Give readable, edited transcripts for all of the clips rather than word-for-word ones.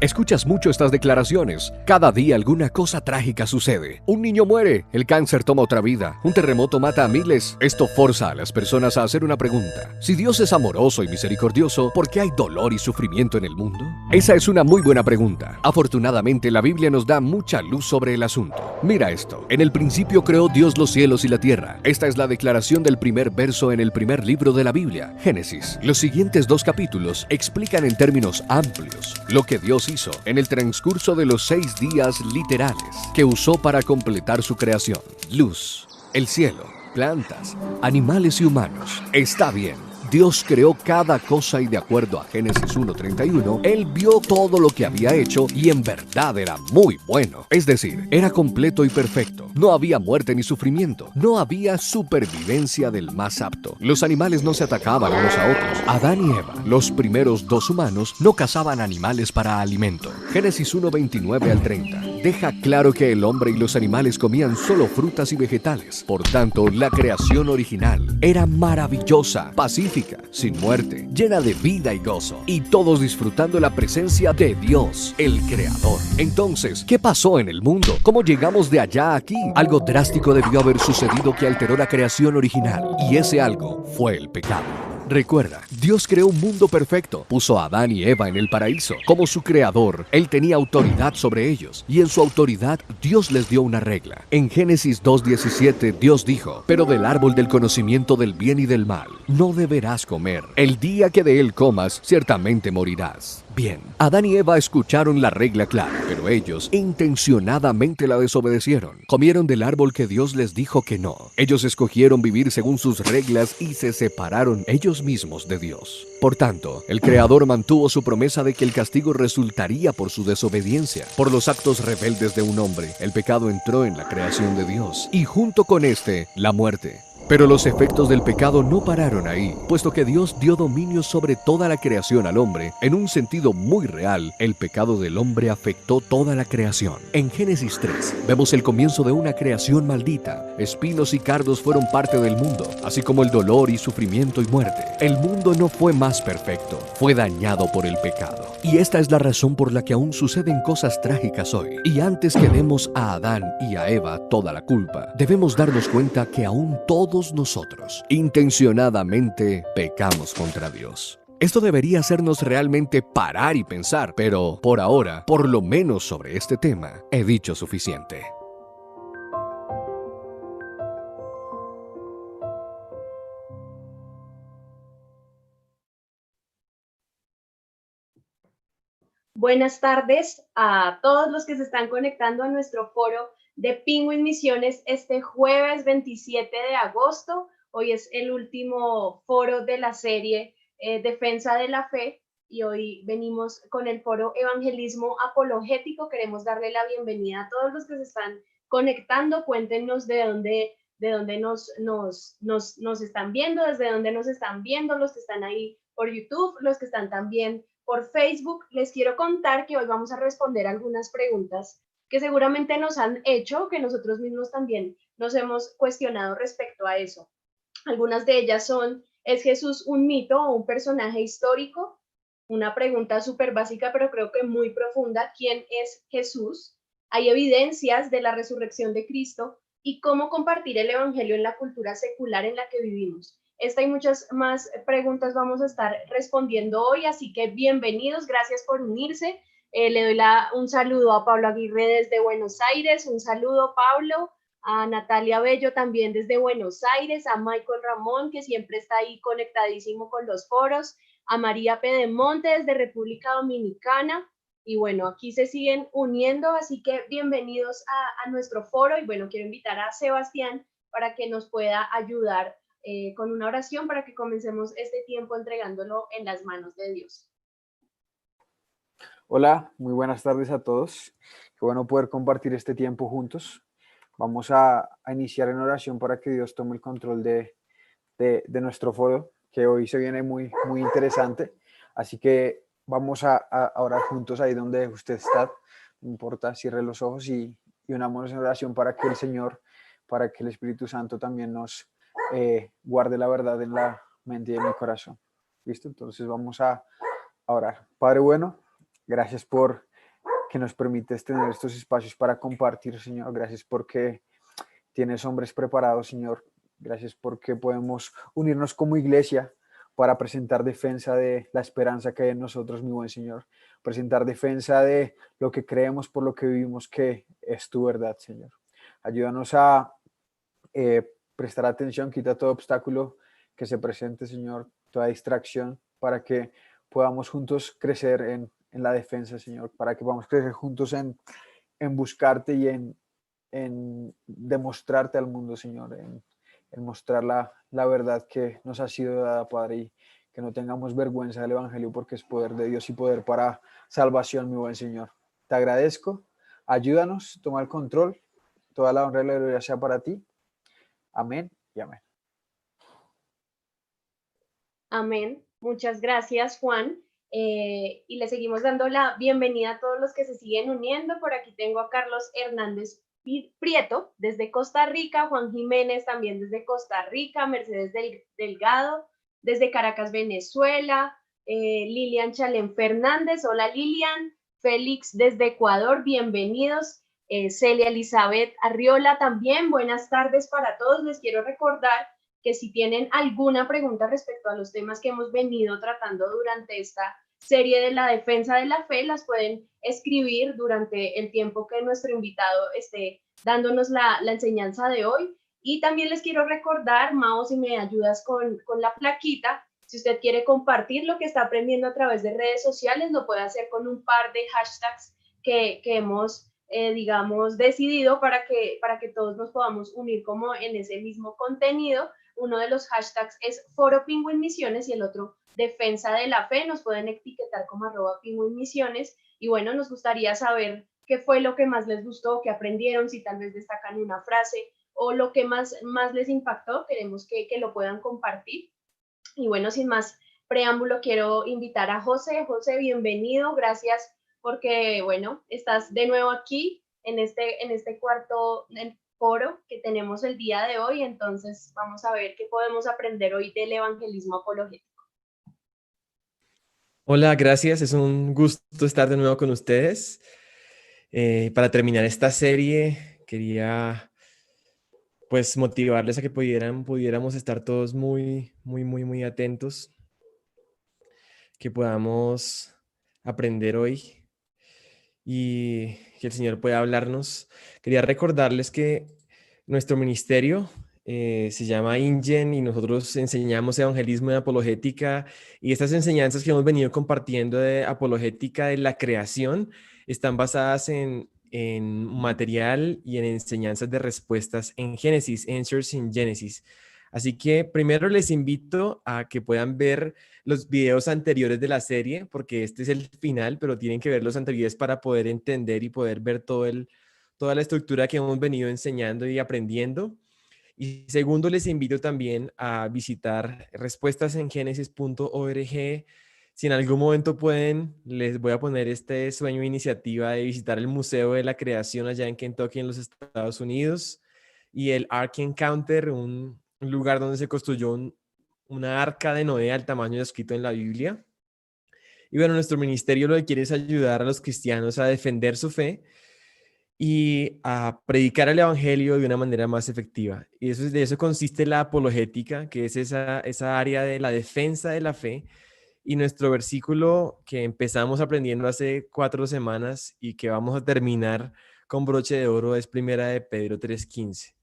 Escuchas mucho estas declaraciones. Cada día alguna cosa trágica sucede. Un niño muere, el cáncer toma otra vida, un terremoto mata a miles. Esto forza a las personas a hacer una pregunta. Si Dios es amoroso y misericordioso, ¿por qué hay dolor y sufrimiento en el mundo? Esa es una muy buena pregunta. Afortunadamente, la Biblia nos da mucha luz sobre el asunto. Mira esto. En el principio creó Dios los cielos y la tierra. Esta es la declaración del primer verso en el primer libro de la Biblia, Génesis. Los siguientes 2 capítulos explican en términos amplios lo que Dios hizo en el transcurso de los 6 días literales que usó para completar su creación. Luz, el cielo, plantas, animales y humanos. Está bien. Dios creó cada cosa y de acuerdo a Génesis 1:31, Él vio todo lo que había hecho y en verdad era muy bueno. Es decir, era completo y perfecto. No había muerte ni sufrimiento. No había supervivencia del más apto. Los animales no se atacaban unos a otros. Adán y Eva, los primeros 2 humanos, no cazaban animales para alimento. Génesis 1:29 al 30. Deja claro que el hombre y los animales comían solo frutas y vegetales. Por tanto, la creación original era maravillosa, pacífica, sin muerte, llena de vida y gozo, y todos disfrutando la presencia de Dios, el Creador. Entonces, ¿qué pasó en el mundo? ¿Cómo llegamos de allá a aquí? Algo drástico debió haber sucedido que alteró la creación original, y ese algo fue el pecado. Recuerda, Dios creó un mundo perfecto, puso a Adán y Eva en el paraíso. Como su creador, Él tenía autoridad sobre ellos, y en su autoridad Dios les dio una regla. En Génesis 2:17 Dios dijo, pero del árbol del conocimiento del bien y del mal no deberás comer. El día que de él comas, ciertamente morirás. Bien, Adán y Eva escucharon la regla clara, pero ellos intencionadamente la desobedecieron. Comieron del árbol que Dios les dijo que no. Ellos escogieron vivir según sus reglas y se separaron ellos mismos de Dios. Por tanto, el Creador mantuvo su promesa de que el castigo resultaría por su desobediencia. Por los actos rebeldes de un hombre, el pecado entró en la creación de Dios, y junto con este, la muerte. Pero los efectos del pecado no pararon ahí, puesto que Dios dio dominio sobre toda la creación al hombre. En un sentido muy real, el pecado del hombre afectó toda la creación. En Génesis 3, vemos el comienzo de una creación maldita. Espinos y cardos fueron parte del mundo, así como el dolor y sufrimiento y muerte. El mundo no fue más perfecto, fue dañado por el pecado. Y esta es la razón por la que aún suceden cosas trágicas hoy. Y antes que demos a Adán y a Eva toda la culpa, debemos darnos cuenta que aún todos nosotros intencionadamente pecamos contra Dios. Esto debería hacernos realmente parar y pensar, pero por ahora, por lo menos sobre este tema, he dicho suficiente. Buenas tardes a todos los que se están conectando a nuestro foro de Penguin Misiones este jueves 27 de agosto. Hoy es el último foro de la serie Defensa de la Fe y hoy venimos con el foro Evangelismo Apologético. Queremos darle la bienvenida a todos los que se están conectando. Cuéntenos de dónde nos están viendo, desde dónde nos están viendo, los que están ahí por YouTube, los que están también por Facebook. Les quiero contar que hoy vamos a responder algunas preguntas que seguramente nos han hecho, que nosotros mismos también nos hemos cuestionado respecto a eso. Algunas de ellas son, ¿es Jesús un mito o un personaje histórico? Una pregunta súper básica, pero creo que muy profunda. ¿Quién es Jesús? ¿Hay evidencias de la resurrección de Cristo? ¿Y cómo compartir el evangelio en la cultura secular en la que vivimos? Esta y muchas más preguntas vamos a estar respondiendo hoy, así que bienvenidos, gracias por unirse. Le doy un saludo a Pablo Aguirre desde Buenos Aires, un saludo Pablo, a Natalia Bello también desde Buenos Aires, a Michael Ramón, que siempre está ahí conectadísimo con los foros, a María Pedemonte desde República Dominicana, y bueno, aquí se siguen uniendo, así que bienvenidos a nuestro foro, y bueno, quiero invitar a Sebastián para que nos pueda ayudar con una oración para que comencemos este tiempo entregándolo en las manos de Dios. Hola, muy buenas tardes a todos. Qué bueno poder compartir este tiempo juntos. Vamos a iniciar en oración para que Dios tome el control de nuestro foro, que hoy se viene muy interesante. Así que vamos a orar juntos ahí donde usted está. No importa, cierre los ojos y unámonos en oración para que el Señor, para que el Espíritu Santo también nos guarde la verdad en la mente y en el corazón. ¿Listo? Entonces vamos a orar. Padre bueno, gracias por que nos permites tener estos espacios para compartir, Señor. Gracias porque tienes hombres preparados, Señor. Gracias porque podemos unirnos como iglesia para presentar defensa de la esperanza que hay en nosotros, mi buen Señor. Presentar defensa de lo que creemos, por lo que vivimos, que es tu verdad, Señor. Ayúdanos a prestar atención, quita todo obstáculo que se presente, Señor, toda distracción, para que podamos juntos crecer en la defensa, Señor, para que podamos crecer juntos en buscarte y en demostrarte al mundo, Señor, en mostrar la verdad que nos ha sido dada, Padre, y que no tengamos vergüenza del Evangelio, porque es poder de Dios y poder para salvación, mi buen Señor. Te agradezco, ayúdanos, toma el control, toda la honra y la gloria sea para ti. Amén y amén. Amén. Muchas gracias, Juan. Y le seguimos dando la bienvenida a todos los que se siguen uniendo. Por aquí tengo a Carlos Hernández Prieto desde Costa Rica, Juan Jiménez también desde Costa Rica, Mercedes Delgado desde Caracas, Venezuela, Lilian Chalén Fernández, hola Lilian, Félix desde Ecuador, bienvenidos, Celia Elizabeth Arriola también, buenas tardes para todos. Les quiero recordar que si tienen alguna pregunta respecto a los temas que hemos venido tratando durante esta serie de la defensa de la fe, las pueden escribir durante el tiempo que nuestro invitado esté dándonos la enseñanza de hoy. Y también les quiero recordar, Mao, si me ayudas con la plaquita, si usted quiere compartir lo que está aprendiendo a través de redes sociales, lo puede hacer con un par de hashtags que hemos, digamos, decidido para que todos nos podamos unir como en ese mismo contenido. Uno de los hashtags es Foro Penguin Misiones y el otro Defensa de la Fe. Nos pueden etiquetar como @penguinmisiones. Y bueno, nos gustaría saber qué fue lo que más les gustó, qué aprendieron, si tal vez destacan una frase o lo que más les impactó. Queremos que lo puedan compartir. Y bueno, sin más preámbulo, quiero invitar a José. José, bienvenido. Gracias porque, bueno, estás de nuevo aquí en este cuarto foro que tenemos el día de hoy. Entonces, vamos a ver qué podemos aprender hoy del evangelismo apologético. Hola, gracias. Es un gusto estar de nuevo con ustedes. Para terminar esta serie, quería pues motivarles a que pudiéramos estar todos muy, muy, muy, muy atentos, que podamos aprender hoy y que el Señor pueda hablarnos. Quería recordarles que nuestro ministerio se llama INGEN y nosotros enseñamos evangelismo y apologética, y estas enseñanzas que hemos venido compartiendo de apologética de la creación están basadas en material y en enseñanzas de respuestas en Génesis, Answers in Genesis. Así que primero les invito a que puedan ver los videos anteriores de la serie, porque este es el final, pero tienen que ver los anteriores para poder entender y poder ver toda la estructura que hemos venido enseñando y aprendiendo. Y segundo, les invito también a visitar respuestasengénesis.org. Si en algún momento pueden, les voy a poner este sueño de iniciativa de visitar el Museo de la Creación allá en Kentucky, en los Estados Unidos, y el Ark Encounter, un lugar donde se construyó una arca de Noé al tamaño descrito en la Biblia. Y bueno, nuestro ministerio lo que quiere es ayudar a los cristianos a defender su fe y a predicar el evangelio de una manera más efectiva. Y de eso consiste la apologética, que es esa área de la defensa de la fe. Y nuestro versículo que empezamos aprendiendo hace 4 semanas y que vamos a terminar con broche de oro es 1 de Pedro 3:15.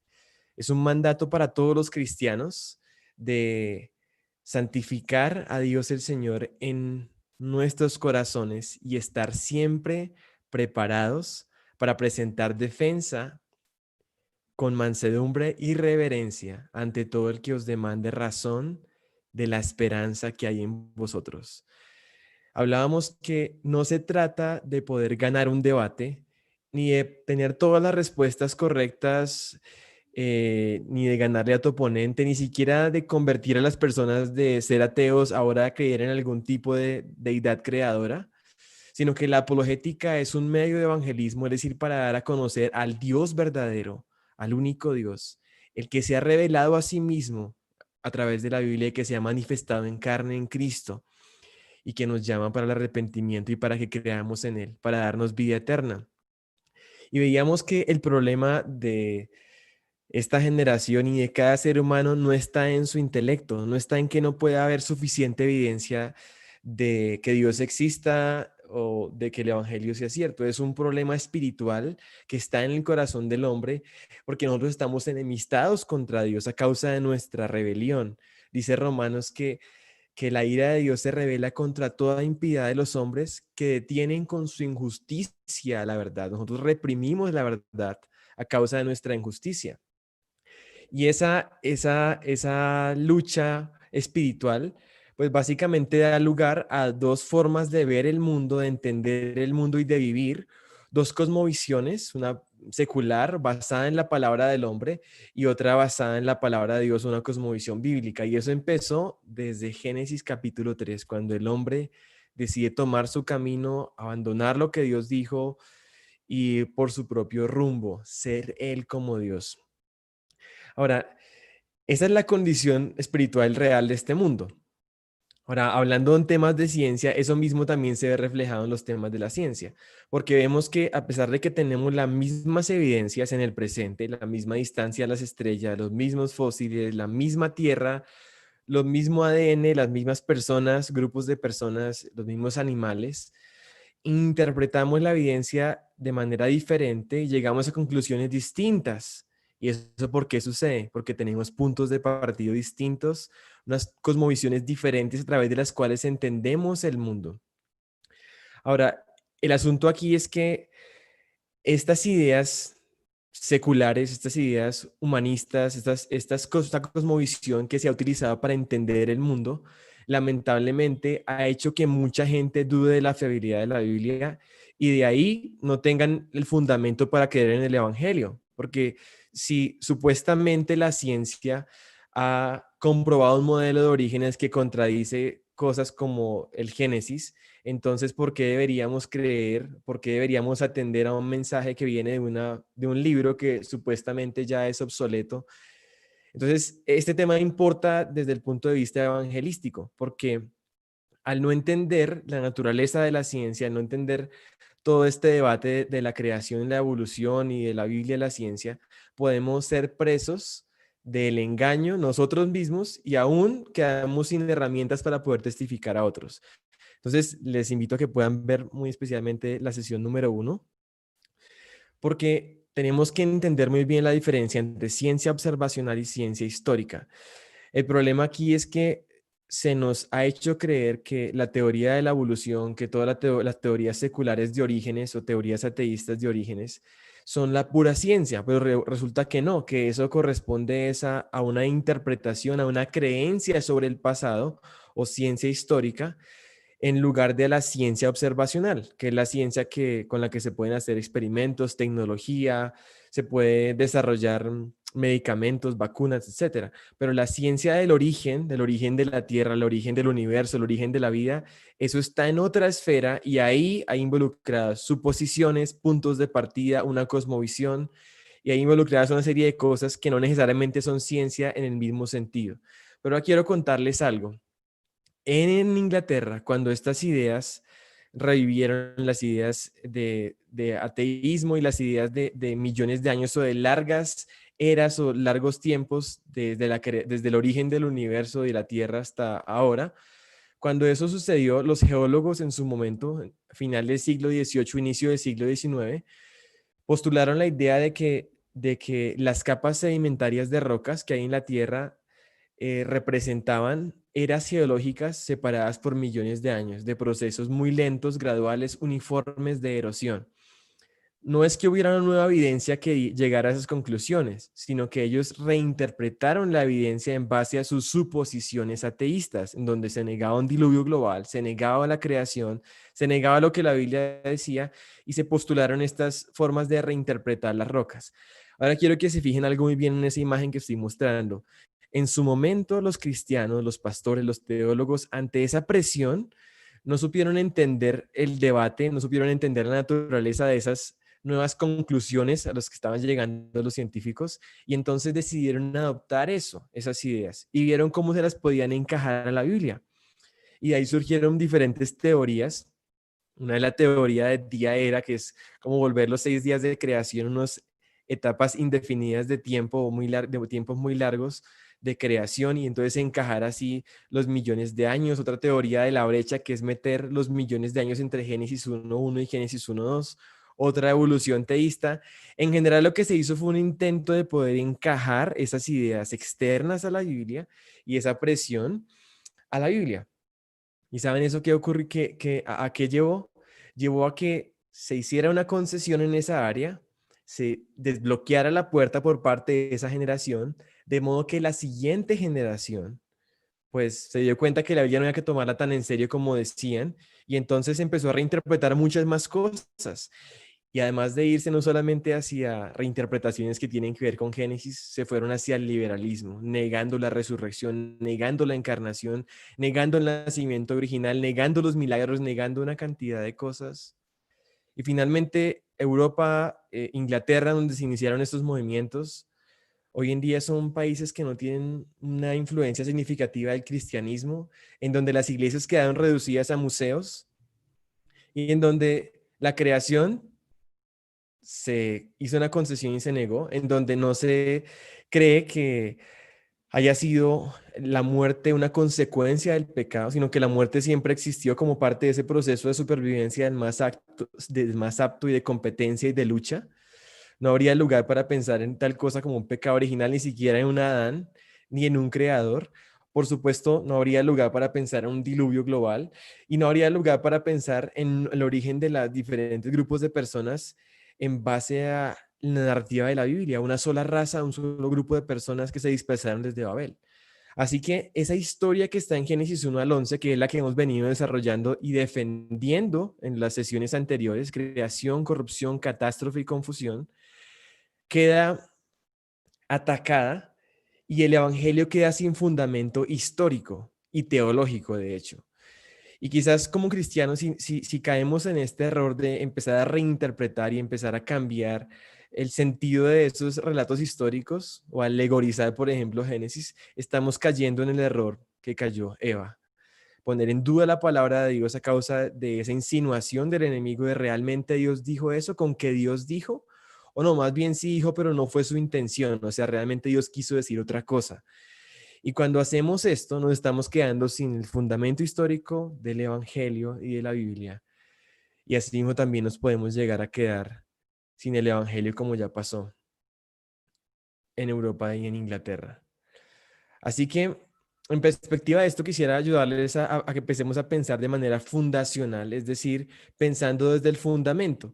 Es un mandato para todos los cristianos de santificar a Dios el Señor en nuestros corazones y estar siempre preparados para presentar defensa con mansedumbre y reverencia ante todo el que os demande razón de la esperanza que hay en vosotros. Hablábamos que no se trata de poder ganar un debate, ni de tener todas las respuestas correctas, ni de ganarle a tu oponente, ni siquiera de convertir a las personas de ser ateos ahora a creer en algún tipo de deidad creadora, sino que la apologética es un medio de evangelismo, es decir, para dar a conocer al Dios verdadero, al único Dios, el que se ha revelado a sí mismo a través de la Biblia y que se ha manifestado en carne en Cristo. y que nos llama para el arrepentimiento y para que creamos en Él, para darnos vida eterna. Y veíamos que el problema de esta generación y de cada ser humano no está en su intelecto, no está en que no pueda haber suficiente evidencia de que Dios exista o de que el evangelio sea cierto. Es un problema espiritual que está en el corazón del hombre porque nosotros estamos enemistados contra Dios a causa de nuestra rebelión. Dice Romanos que la ira de Dios se revela contra toda impiedad de los hombres que detienen con su injusticia la verdad. Nosotros reprimimos la verdad a causa de nuestra injusticia. Y esa lucha espiritual, pues básicamente da lugar a dos formas de ver el mundo, de entender el mundo y de vivir, dos cosmovisiones, una secular basada en la palabra del hombre y otra basada en la palabra de Dios, una cosmovisión bíblica. Y eso empezó desde Génesis capítulo 3, cuando el hombre decide tomar su camino, abandonar lo que Dios dijo y ir por su propio rumbo, ser él como Dios. Ahora, esa es la condición espiritual real de este mundo. Ahora, hablando en temas de ciencia, eso mismo también se ve reflejado en los temas de la ciencia, porque vemos que a pesar de que tenemos las mismas evidencias en el presente, la misma distancia a las estrellas, los mismos fósiles, la misma Tierra, los mismos ADN, las mismas personas, grupos de personas, los mismos animales, interpretamos la evidencia de manera diferente y llegamos a conclusiones distintas. ¿Y eso por qué sucede? Porque tenemos puntos de partida distintos, unas cosmovisiones diferentes a través de las cuales entendemos el mundo. Ahora, el asunto aquí es que estas ideas seculares, estas ideas humanistas, esta cosmovisión que se ha utilizado para entender el mundo, lamentablemente ha hecho que mucha gente dude de la fiabilidad de la Biblia y de ahí no tengan el fundamento para creer en el Evangelio. Porque si supuestamente la ciencia ha comprobado un modelo de orígenes que contradice cosas como el Génesis, entonces, ¿por qué deberíamos creer, por qué deberíamos atender a un mensaje que viene de un libro que supuestamente ya es obsoleto? Entonces, este tema importa desde el punto de vista evangelístico, porque al no entender la naturaleza de la ciencia, al no entender todo este debate de la creación, la evolución y de la Biblia y la ciencia, podemos ser presos del engaño nosotros mismos y aún quedamos sin herramientas para poder testificar a otros. Entonces, les invito a que puedan ver muy especialmente la sesión número 1, porque tenemos que entender muy bien la diferencia entre ciencia observacional y ciencia histórica. El problema aquí es que se nos ha hecho creer que la teoría de la evolución, que todas las teorías seculares de orígenes o teorías ateístas de orígenes son la pura ciencia, pero resulta que no, que eso corresponde a una interpretación, a una creencia sobre el pasado o ciencia histórica, en lugar de la ciencia observacional, que es la ciencia con la que se pueden hacer experimentos, tecnología, se puede desarrollar medicamentos, vacunas, etcétera. Pero la ciencia del origen de la Tierra, el origen del universo, el origen de la vida, eso está en otra esfera y ahí hay involucradas suposiciones, puntos de partida, una cosmovisión, y hay involucradas una serie de cosas que no necesariamente son ciencia en el mismo sentido. Pero ahora quiero contarles algo. En Inglaterra, cuando estas ideas revivieron, las ideas de ateísmo y las ideas de millones de años o de largas eras o largos tiempos desde el origen del universo y la Tierra hasta ahora, cuando eso sucedió, los geólogos en su momento, final del siglo XVIII, inicio del siglo XIX, postularon la idea de que las capas sedimentarias de rocas que hay en la Tierra representaban eras geológicas separadas por millones de años, de procesos muy lentos, graduales, uniformes de erosión. No es que hubiera una nueva evidencia que llegara a esas conclusiones, sino que ellos reinterpretaron la evidencia en base a sus suposiciones ateístas, en donde se negaba un diluvio global, se negaba la creación, se negaba lo que la Biblia decía y se postularon estas formas de reinterpretar las rocas. Ahora quiero que se fijen algo muy bien en esa imagen que estoy mostrando. En su momento, los cristianos, los pastores, los teólogos, ante esa presión, no supieron entender el debate, no supieron entender la naturaleza de esas nuevas conclusiones a las que estaban llegando los científicos y entonces decidieron adoptar esas ideas y vieron cómo se las podían encajar a la Biblia. y de ahí surgieron diferentes teorías. Una es la teoría de día era, que es como volver los 6 días de creación unas etapas indefinidas de tiempo de tiempos muy largos de creación y entonces encajar así los millones de años. Otra teoría de la brecha, que es meter los millones de años entre Génesis 1.1 y Génesis 1.2. Otra evolución teísta. En general, lo que se hizo fue un intento de poder encajar esas ideas externas a la Biblia y esa presión a la Biblia. ¿Y saben eso qué ocurrió? ¿A qué llevó? Llevó a que se hiciera una concesión en esa área, se desbloqueara la puerta por parte de esa generación, de modo que la siguiente generación, pues se dio cuenta que la Biblia no había que tomarla tan en serio como decían, y entonces empezó a reinterpretar muchas más cosas. Y además de irse no solamente hacia reinterpretaciones que tienen que ver con Génesis, se fueron hacia el liberalismo, negando la resurrección, negando la encarnación, negando el nacimiento original, negando los milagros, negando una cantidad de cosas. Y finalmente Europa, Inglaterra, donde se iniciaron estos movimientos, hoy en día son países que no tienen una influencia significativa del cristianismo, en donde las iglesias quedaron reducidas a museos y en donde la creación se hizo una concesión y se negó, en donde no se cree que haya sido la muerte una consecuencia del pecado, sino que la muerte siempre existió como parte de ese proceso de supervivencia del más apto y de competencia y de lucha. No habría lugar para pensar en tal cosa como un pecado original, ni siquiera en un Adán, ni en un creador. Por supuesto, no habría lugar para pensar en un diluvio global y no habría lugar para pensar en el origen de los diferentes grupos de personas en base a la narrativa de la Biblia, una sola raza, un solo grupo de personas que se dispersaron desde Babel. Así que esa historia que está en Génesis 1 al 11, que es la que hemos venido desarrollando y defendiendo en las sesiones anteriores, creación, corrupción, catástrofe y confusión, queda atacada y el evangelio queda sin fundamento histórico y teológico, de hecho. Y quizás como cristianos, si caemos en este error de empezar a reinterpretar y empezar a cambiar el sentido de esos relatos históricos o alegorizar, por ejemplo, Génesis, estamos cayendo en el error que cayó Eva. Poner en duda la palabra de Dios a causa de esa insinuación del enemigo de realmente Dios dijo eso, con que Dios dijo, o no, más bien sí dijo, pero no fue su intención, o sea, realmente Dios quiso decir otra cosa. Y cuando hacemos esto, nos estamos quedando sin el fundamento histórico del Evangelio y de la Biblia. Y así mismo también nos podemos llegar a quedar sin el Evangelio como ya pasó en Europa y en Inglaterra. Así que, en perspectiva de esto, quisiera ayudarles a que empecemos a pensar de manera fundacional, es decir, pensando desde el fundamento.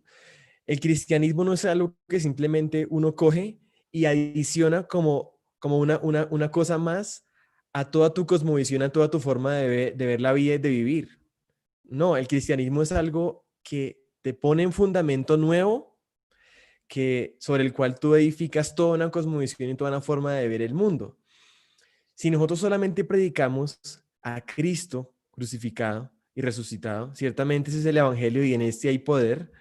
El cristianismo no es algo que simplemente uno coge y adiciona como una cosa más a toda tu cosmovisión, a toda tu forma de ver la vida y de vivir. No, el cristianismo es algo que te pone en fundamento nuevo, sobre el cual tú edificas toda una cosmovisión y toda una forma de ver el mundo. Si nosotros solamente predicamos a Cristo crucificado y resucitado, ciertamente ese es el evangelio y en este hay poder,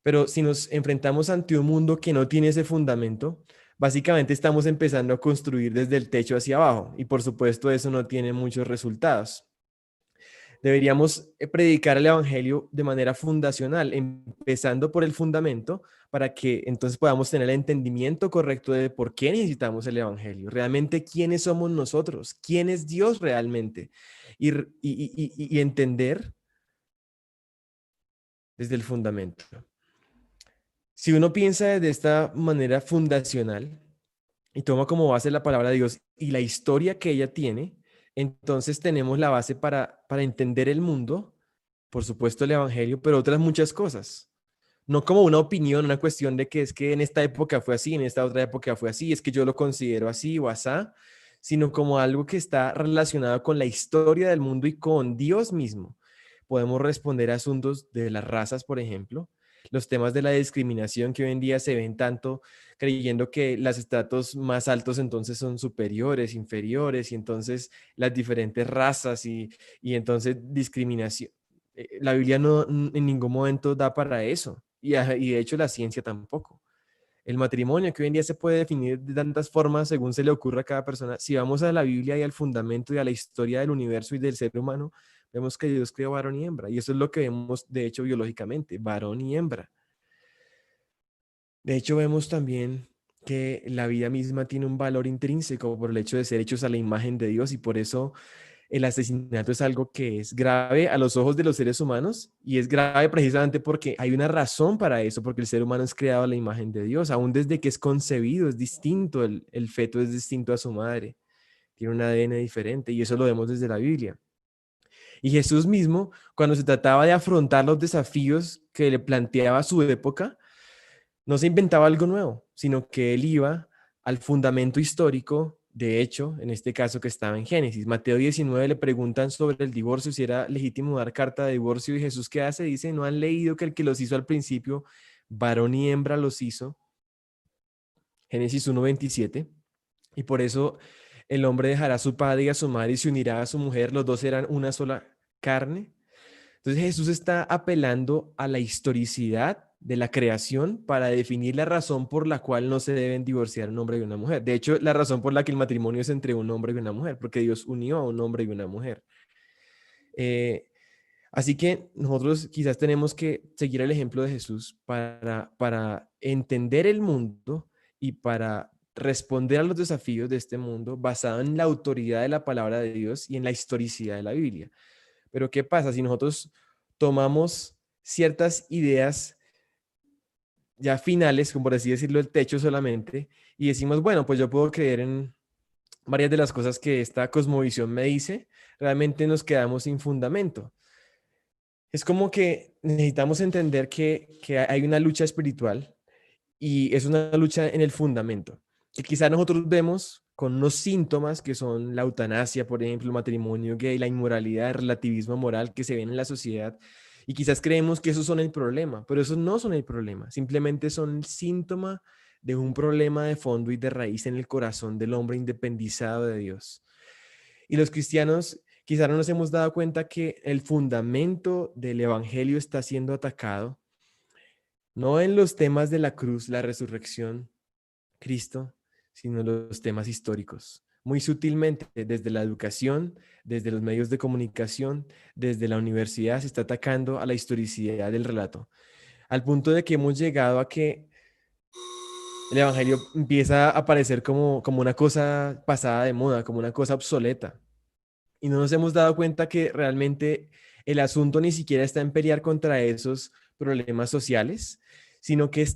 pero si nos enfrentamos ante un mundo que no tiene ese fundamento, básicamente estamos empezando a construir desde el techo hacia abajo y por supuesto eso no tiene muchos resultados. Deberíamos predicar el evangelio de manera fundacional, empezando por el fundamento, para que entonces podamos tener el entendimiento correcto de por qué necesitamos el evangelio, realmente quiénes somos nosotros, quién es Dios realmente, y entender desde el fundamento. Si uno piensa de esta manera fundacional y toma como base la palabra de Dios y la historia que ella tiene, entonces tenemos la base para entender el mundo, por supuesto el evangelio, pero otras muchas cosas. No como una opinión, una cuestión de que es que en esta época fue así, en esta otra época fue así, es que yo lo considero así o asá, sino como algo que está relacionado con la historia del mundo y con Dios mismo. Podemos responder a asuntos de las razas, por ejemplo, los temas de la discriminación que hoy en día se ven tanto creyendo que los estratos más altos entonces son superiores, inferiores, y entonces las diferentes razas y entonces discriminación. La Biblia no en ningún momento da para eso, y de hecho la ciencia tampoco. el matrimonio, que hoy en día se puede definir de tantas formas según se le ocurra a cada persona. Si vamos a la Biblia y al fundamento y a la historia del universo y del ser humano, vemos que Dios creó varón y hembra. Y eso es lo que vemos, de hecho, biológicamente, varón y hembra. De hecho, vemos también que la vida misma tiene un valor intrínseco por el hecho de ser hechos a la imagen de Dios, y por eso el asesinato es algo que es grave a los ojos de los seres humanos, y es grave precisamente porque hay una razón para eso, porque el ser humano es creado a la imagen de Dios. Aún desde que es concebido es distinto, el feto es distinto a su madre, tiene un ADN diferente, y eso lo vemos desde la Biblia. Y Jesús mismo, cuando se trataba de afrontar los desafíos que le planteaba su época, no se inventaba algo nuevo, sino que él iba al fundamento histórico, de hecho, en este caso que estaba en Génesis. Mateo 19 le preguntan sobre el divorcio, si era legítimo dar carta de divorcio, y Jesús, ¿qué hace? Dice, ¿no han leído que el que los hizo al principio, varón y hembra los hizo? Génesis 1:27. Y por eso el hombre dejará a su padre y a su madre y se unirá a su mujer, los dos serán una sola carne. Entonces Jesús está apelando a la historicidad de la creación para definir la razón por la cual no se deben divorciar un hombre y una mujer. De hecho, la razón por la que el matrimonio es entre un hombre y una mujer, porque Dios unió a un hombre y una mujer. Así que nosotros quizás tenemos que seguir el ejemplo de Jesús para entender el mundo y para responder a los desafíos de este mundo basado en la autoridad de la palabra de Dios y en la historicidad de la Biblia. Pero ¿qué pasa si nosotros tomamos ciertas ideas ya finales, como por así decirlo, el techo solamente, y decimos, bueno, pues yo puedo creer en varias de las cosas que esta cosmovisión me dice? Realmente nos quedamos sin fundamento. Es como que necesitamos entender que hay una lucha espiritual, y es una lucha en el fundamento, que quizás nosotros vemos con unos síntomas que son la eutanasia, por ejemplo, el matrimonio gay, la inmoralidad, el relativismo moral que se ven en la sociedad, y quizás creemos que esos son el problema, pero esos no son el problema, simplemente son el síntoma de un problema de fondo y de raíz en el corazón del hombre independizado de Dios. Y los cristianos quizás no nos hemos dado cuenta que el fundamento del evangelio está siendo atacado, no en los temas de la cruz, la resurrección, Cristo, sino los temas históricos. Muy sutilmente, desde la educación, desde los medios de comunicación, desde la universidad, se está atacando a la historicidad del relato, al punto de que hemos llegado a que el evangelio empieza a aparecer como una cosa pasada de moda, como una cosa obsoleta. Y no nos hemos dado cuenta que realmente el asunto ni siquiera está en pelear contra esos problemas sociales, sino que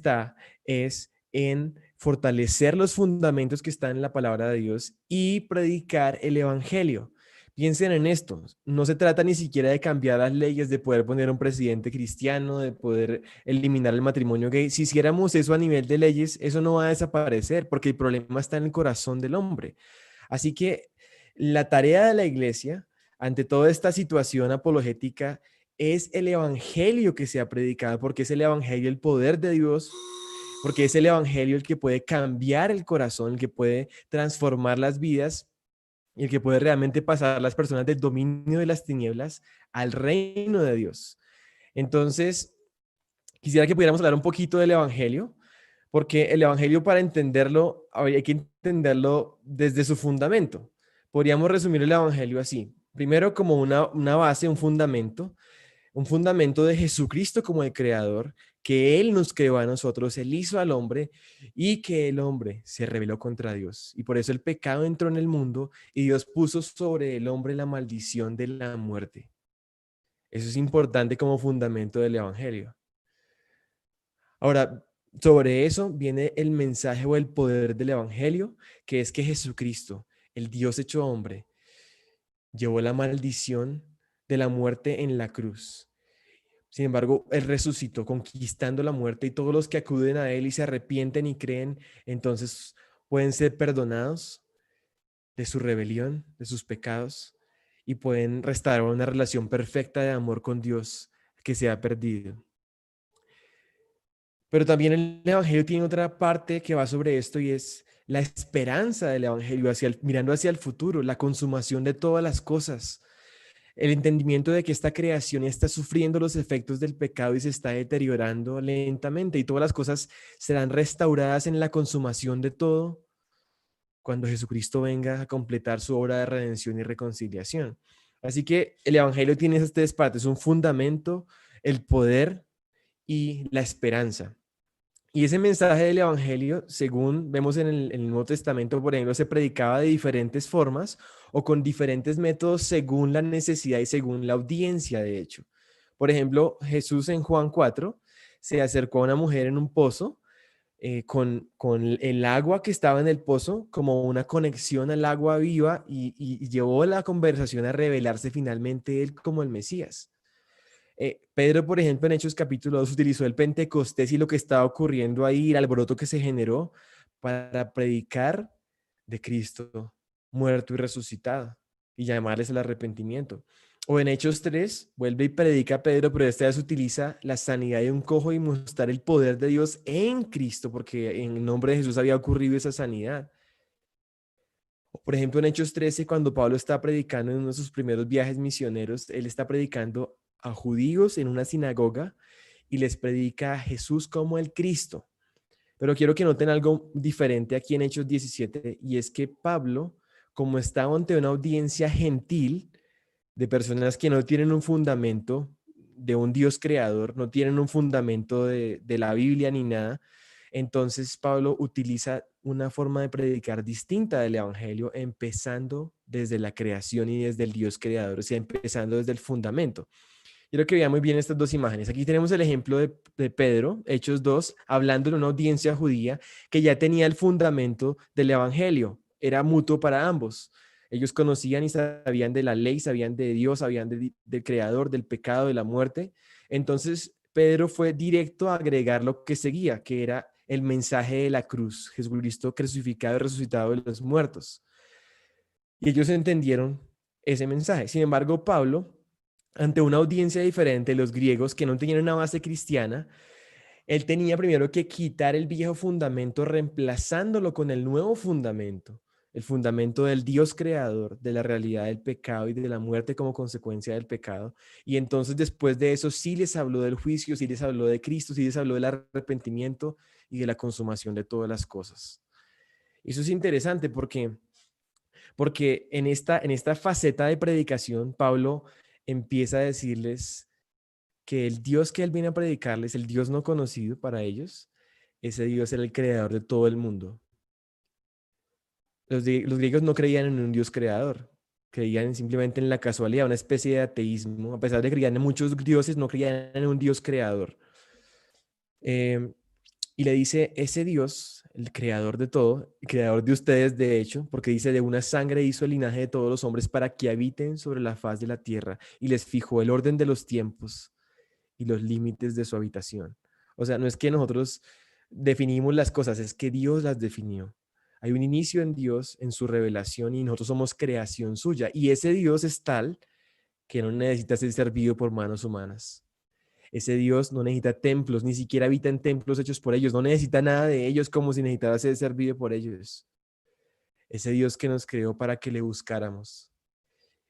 es en fortalecer los fundamentos que están en la palabra de Dios y predicar el evangelio. Piensen en esto, no se trata ni siquiera de cambiar las leyes, de poder poner un presidente cristiano, de poder eliminar el matrimonio gay. Si hiciéramos eso a nivel de leyes, eso no va a desaparecer, porque el problema está en el corazón del hombre. Así que la tarea de la iglesia ante toda esta situación apologética es el evangelio que se ha predicado, porque es el evangelio el poder de Dios, porque es el evangelio el que puede cambiar el corazón, el que puede transformar las vidas y el que puede realmente pasar a las personas del dominio de las tinieblas al reino de Dios. Entonces, quisiera que pudiéramos hablar un poquito del evangelio, porque el evangelio, para entenderlo, hay que entenderlo desde su fundamento. Podríamos resumir el evangelio así. Primero, como una base, un fundamento de Jesucristo como el creador, que Él nos creó a nosotros, Él hizo al hombre, y que el hombre se rebeló contra Dios. Y por eso el pecado entró en el mundo y Dios puso sobre el hombre la maldición de la muerte. Eso es importante como fundamento del evangelio. Ahora, sobre eso viene el mensaje o el poder del evangelio, que es que Jesucristo, el Dios hecho hombre, llevó la maldición de la muerte en la cruz. Sin embargo, Él resucitó conquistando la muerte, y todos los que acuden a Él y se arrepienten y creen, entonces pueden ser perdonados de su rebelión, de sus pecados, y pueden restaurar una relación perfecta de amor con Dios que se ha perdido. Pero también el evangelio tiene otra parte que va sobre esto, y es la esperanza del evangelio mirando hacia el futuro, la consumación de todas las cosas. el entendimiento de que esta creación está sufriendo los efectos del pecado y se está deteriorando lentamente y todas las cosas serán restauradas en la consumación de todo cuando Jesucristo venga a completar su obra de redención y reconciliación. Así que el Evangelio tiene esas tres partes, un fundamento, el poder y la esperanza. Y ese mensaje del Evangelio, según vemos en el Nuevo Testamento, por ejemplo, se predicaba de diferentes formas o con diferentes métodos según la necesidad y según la audiencia, de hecho. Por ejemplo, Jesús en Juan 4 se acercó a una mujer en un pozo con el agua que estaba en el pozo como una conexión al agua viva y llevó la conversación a revelarse finalmente él como el Mesías. Pedro, por ejemplo, en Hechos capítulo 2 utilizó el Pentecostés y lo que estaba ocurriendo ahí, el alboroto que se generó para predicar de Cristo muerto y resucitado y llamarles al arrepentimiento. O en Hechos 3, vuelve y predica a Pedro, pero esta vez utiliza la sanidad de un cojo y mostrar el poder de Dios en Cristo, porque en el nombre de Jesús había ocurrido esa sanidad. Por ejemplo, en Hechos 13, cuando Pablo está predicando en uno de sus primeros viajes misioneros, él está predicando a judíos en una sinagoga y les predica a Jesús como el Cristo. Pero quiero que noten algo diferente aquí en Hechos 17, y es que Pablo, como está ante una audiencia gentil de personas que no tienen un fundamento de un Dios creador, no tienen un fundamento de la Biblia ni nada, entonces Pablo utiliza una forma de predicar distinta del Evangelio, empezando desde la creación y desde el Dios creador, o sea, empezando desde el fundamento. Quiero que vean muy bien estas dos imágenes. Aquí tenemos el ejemplo de Pedro, Hechos 2, hablando de una audiencia judía que ya tenía el fundamento del Evangelio. Era mutuo para ambos. Ellos conocían y sabían de la ley, sabían de Dios, sabían del Creador, del pecado, de la muerte. Entonces, Pedro fue directo a agregar lo que seguía, que era el mensaje de la cruz, Jesucristo crucificado y resucitado de los muertos. Y ellos entendieron ese mensaje. Sin embargo, Pablo, ante una audiencia diferente, los griegos que no tenían una base cristiana, él tenía primero que quitar el viejo fundamento, reemplazándolo con el nuevo fundamento, el fundamento del Dios creador, de la realidad del pecado y de la muerte como consecuencia del pecado. Y entonces después de eso sí les habló del juicio, sí les habló de Cristo, sí les habló del arrepentimiento y de la consumación de todas las cosas. Eso es interesante porque en esta faceta de predicación, Pablo empieza a decirles que el Dios que él viene a predicarles, el Dios no conocido para ellos, ese Dios era el creador de todo el mundo. Los griegos no creían en un Dios creador, creían simplemente en la casualidad, una especie de ateísmo. A pesar de que creían en muchos dioses, no creían en un Dios creador. Y le dice, ese Dios, el creador de todo, el creador de ustedes, de hecho, porque dice, de una sangre hizo el linaje de todos los hombres para que habiten sobre la faz de la tierra y les fijó el orden de los tiempos y los límites de su habitación. O sea, no es que nosotros definimos las cosas, es que Dios las definió. Hay un inicio en Dios, en su revelación, y nosotros somos creación suya. Y ese Dios es tal que no necesita ser servido por manos humanas. Ese Dios no necesita templos, ni siquiera habita en templos hechos por ellos, no necesita nada de ellos como si necesitara ser servido por ellos. Ese Dios que nos creó para que le buscáramos.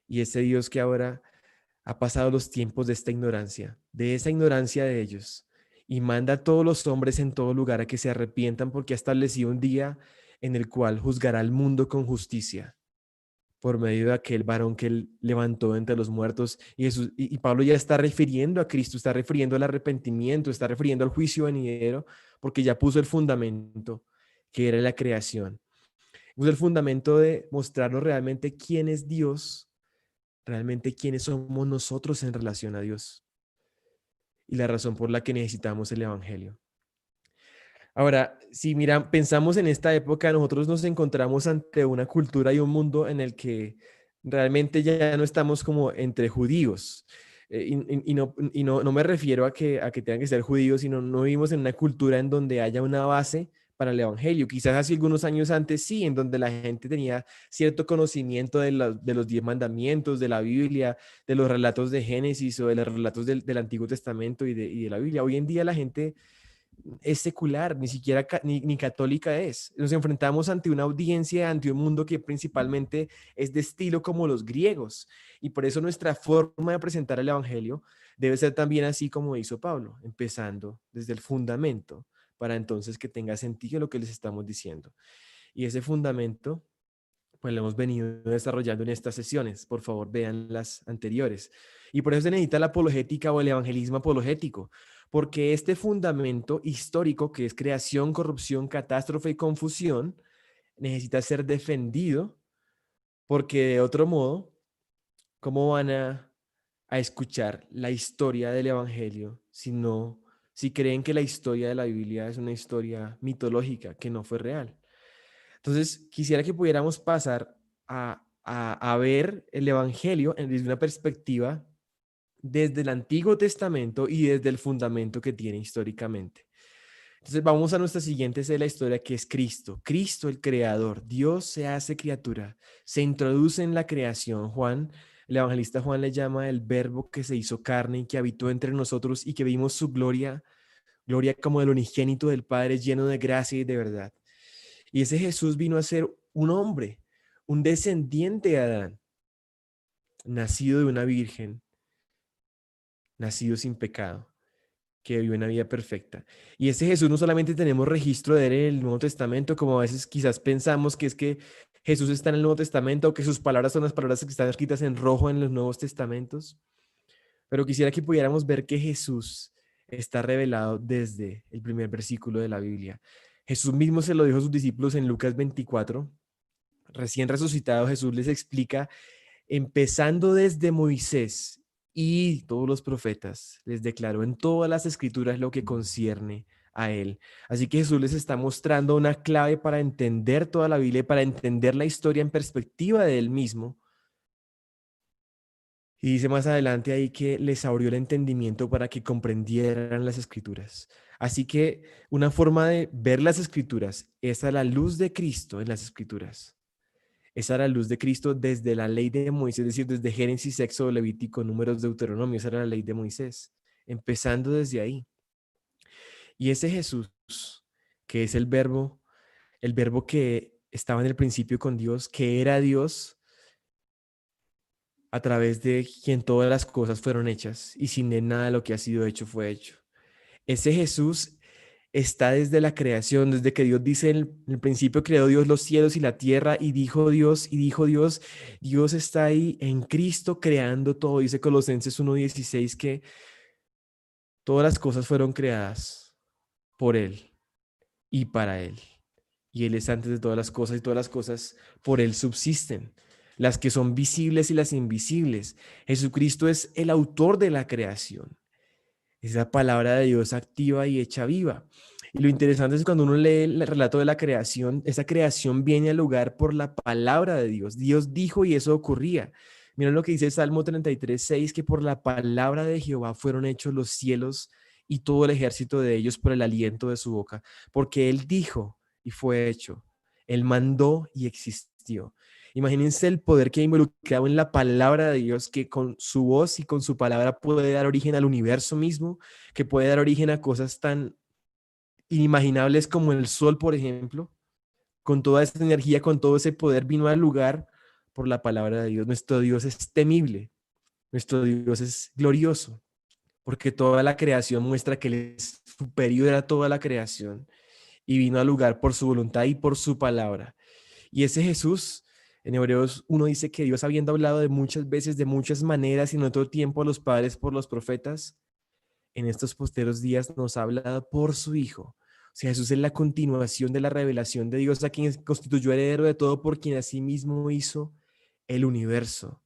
Y ese Dios que ahora ha pasado los tiempos de esta ignorancia, de esa ignorancia de ellos, y manda a todos los hombres en todo lugar a que se arrepientan porque ha establecido un día en el cual juzgará al mundo con justicia por medio de aquel varón que él levantó entre los muertos. Y Pablo ya está refiriendo a Cristo, está refiriendo al arrepentimiento, está refiriendo al juicio venidero, porque ya puso el fundamento que era la creación. Puso el fundamento de mostrarnos realmente quién es Dios, realmente quiénes somos nosotros en relación a Dios y la razón por la que necesitamos el Evangelio. Ahora, si pensamos en esta época, nosotros nos encontramos ante una cultura y un mundo en el que realmente ya no estamos como entre judíos. No me refiero a que tengan que ser judíos, sino no vivimos en una cultura en donde haya una base para el Evangelio. Quizás hace algunos años antes sí, en donde la gente tenía cierto conocimiento de los 10 mandamientos, de la Biblia, de los relatos de Génesis o de los relatos del Antiguo Testamento y de la Biblia. Hoy en día la gente es secular, ni siquiera ni católica es. Nos enfrentamos ante una audiencia, ante un mundo que principalmente es de estilo como los griegos. Y por eso nuestra forma de presentar el Evangelio debe ser también así como hizo Pablo, empezando desde el fundamento, para entonces que tenga sentido lo que les estamos diciendo. Y ese fundamento, pues lo hemos venido desarrollando en estas sesiones. Por favor, vean las anteriores. Y por eso se necesita la apologética o el evangelismo apologético, porque este fundamento histórico, que es creación, corrupción, catástrofe y confusión, necesita ser defendido, porque de otro modo, ¿cómo van a escuchar la historia del evangelio si creen que la historia de la Biblia es una historia mitológica que no fue real? Entonces, quisiera que pudiéramos pasar a ver el Evangelio desde una perspectiva desde el Antiguo Testamento y desde el fundamento que tiene históricamente. Entonces, vamos a nuestra siguiente de la historia, que es Cristo. Cristo, el creador. Dios se hace criatura, se introduce en la creación. El evangelista Juan le llama el verbo que se hizo carne y que habitó entre nosotros y que vimos su gloria, gloria como del unigénito del Padre, lleno de gracia y de verdad. Y ese Jesús vino a ser un hombre, un descendiente de Adán, nacido de una virgen, nacido sin pecado, que vivió una vida perfecta. Y ese Jesús no solamente tenemos registro de él en el Nuevo Testamento, como a veces quizás pensamos que es que Jesús está en el Nuevo Testamento o que sus palabras son las palabras que están escritas en rojo en los Nuevos Testamentos, pero quisiera que pudiéramos ver que Jesús está revelado desde el primer versículo de la Biblia. Jesús mismo se lo dijo a sus discípulos en Lucas 24. Recién resucitado, Jesús les explica, empezando desde Moisés y todos los profetas, les declaró en todas las escrituras lo que concierne a él. Así que Jesús les está mostrando una clave para entender toda la Biblia, para entender la historia en perspectiva de él mismo. Y dice más adelante ahí que les abrió el entendimiento para que comprendieran las escrituras. Así que una forma de ver las escrituras es a la luz de Cristo en las escrituras. Esa era la luz de Cristo desde la ley de Moisés, es decir, desde Génesis, Éxodo, Levítico, Números, Deuteronomio. Esa era la ley de Moisés, empezando desde ahí. Y ese Jesús, que es el verbo que estaba en el principio con Dios, que era Dios, a través de quien todas las cosas fueron hechas, y sin él nada de lo que ha sido hecho fue hecho. Ese Jesús está desde la creación, desde que Dios dice en el principio creó Dios los cielos y la tierra y dijo Dios, Dios está ahí en Cristo creando todo. Dice Colosenses 1:16 que todas las cosas fueron creadas por Él y para Él. Y Él es antes de todas las cosas y todas las cosas por Él subsisten, las que son visibles y las invisibles. Jesucristo es el autor de la creación. Es la palabra de Dios activa y hecha viva. Y lo interesante es cuando uno lee el relato de la creación, esa creación viene al lugar por la palabra de Dios. Dios dijo y eso ocurría. Miren lo que dice Salmo 33:6, que por la palabra de Jehová fueron hechos los cielos y todo el ejército de ellos por el aliento de su boca. Porque Él dijo y fue hecho. Él mandó y existió. Imagínense el poder que hay involucrado en la palabra de Dios, que con su voz y con su palabra puede dar origen al universo mismo, que puede dar origen a cosas tan inimaginables como el sol, por ejemplo. Con toda esa energía, con todo ese poder, vino al lugar por la palabra de Dios. Nuestro Dios es temible, nuestro Dios es glorioso, porque toda la creación muestra que Él es superior a toda la creación y vino al lugar por su voluntad y por su palabra. Y ese Jesús, en Hebreos 1 dice que Dios, habiendo hablado de muchas veces, de muchas maneras y en otro tiempo a los padres por los profetas, en estos posteros días nos ha hablado por su Hijo. O sea, Jesús es la continuación de la revelación de Dios, a quien constituyó heredero de todo, por quien asimismo hizo el universo,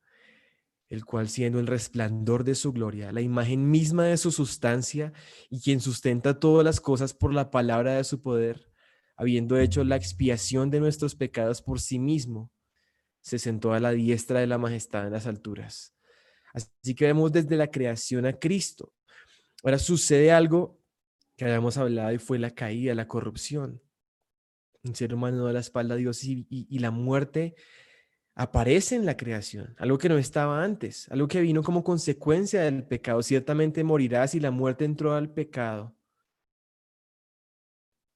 el cual siendo el resplandor de su gloria, la imagen misma de su sustancia y quien sustenta todas las cosas por la palabra de su poder, habiendo hecho la expiación de nuestros pecados por sí mismo, se sentó a la diestra de la majestad en las alturas. Así que vemos desde la creación a Cristo. Ahora sucede algo que habíamos hablado y fue la caída, la corrupción. Un ser humano da la espalda a Dios y la muerte aparece en la creación, algo que no estaba antes, algo que vino como consecuencia del pecado. Ciertamente morirás, y la muerte entró al pecado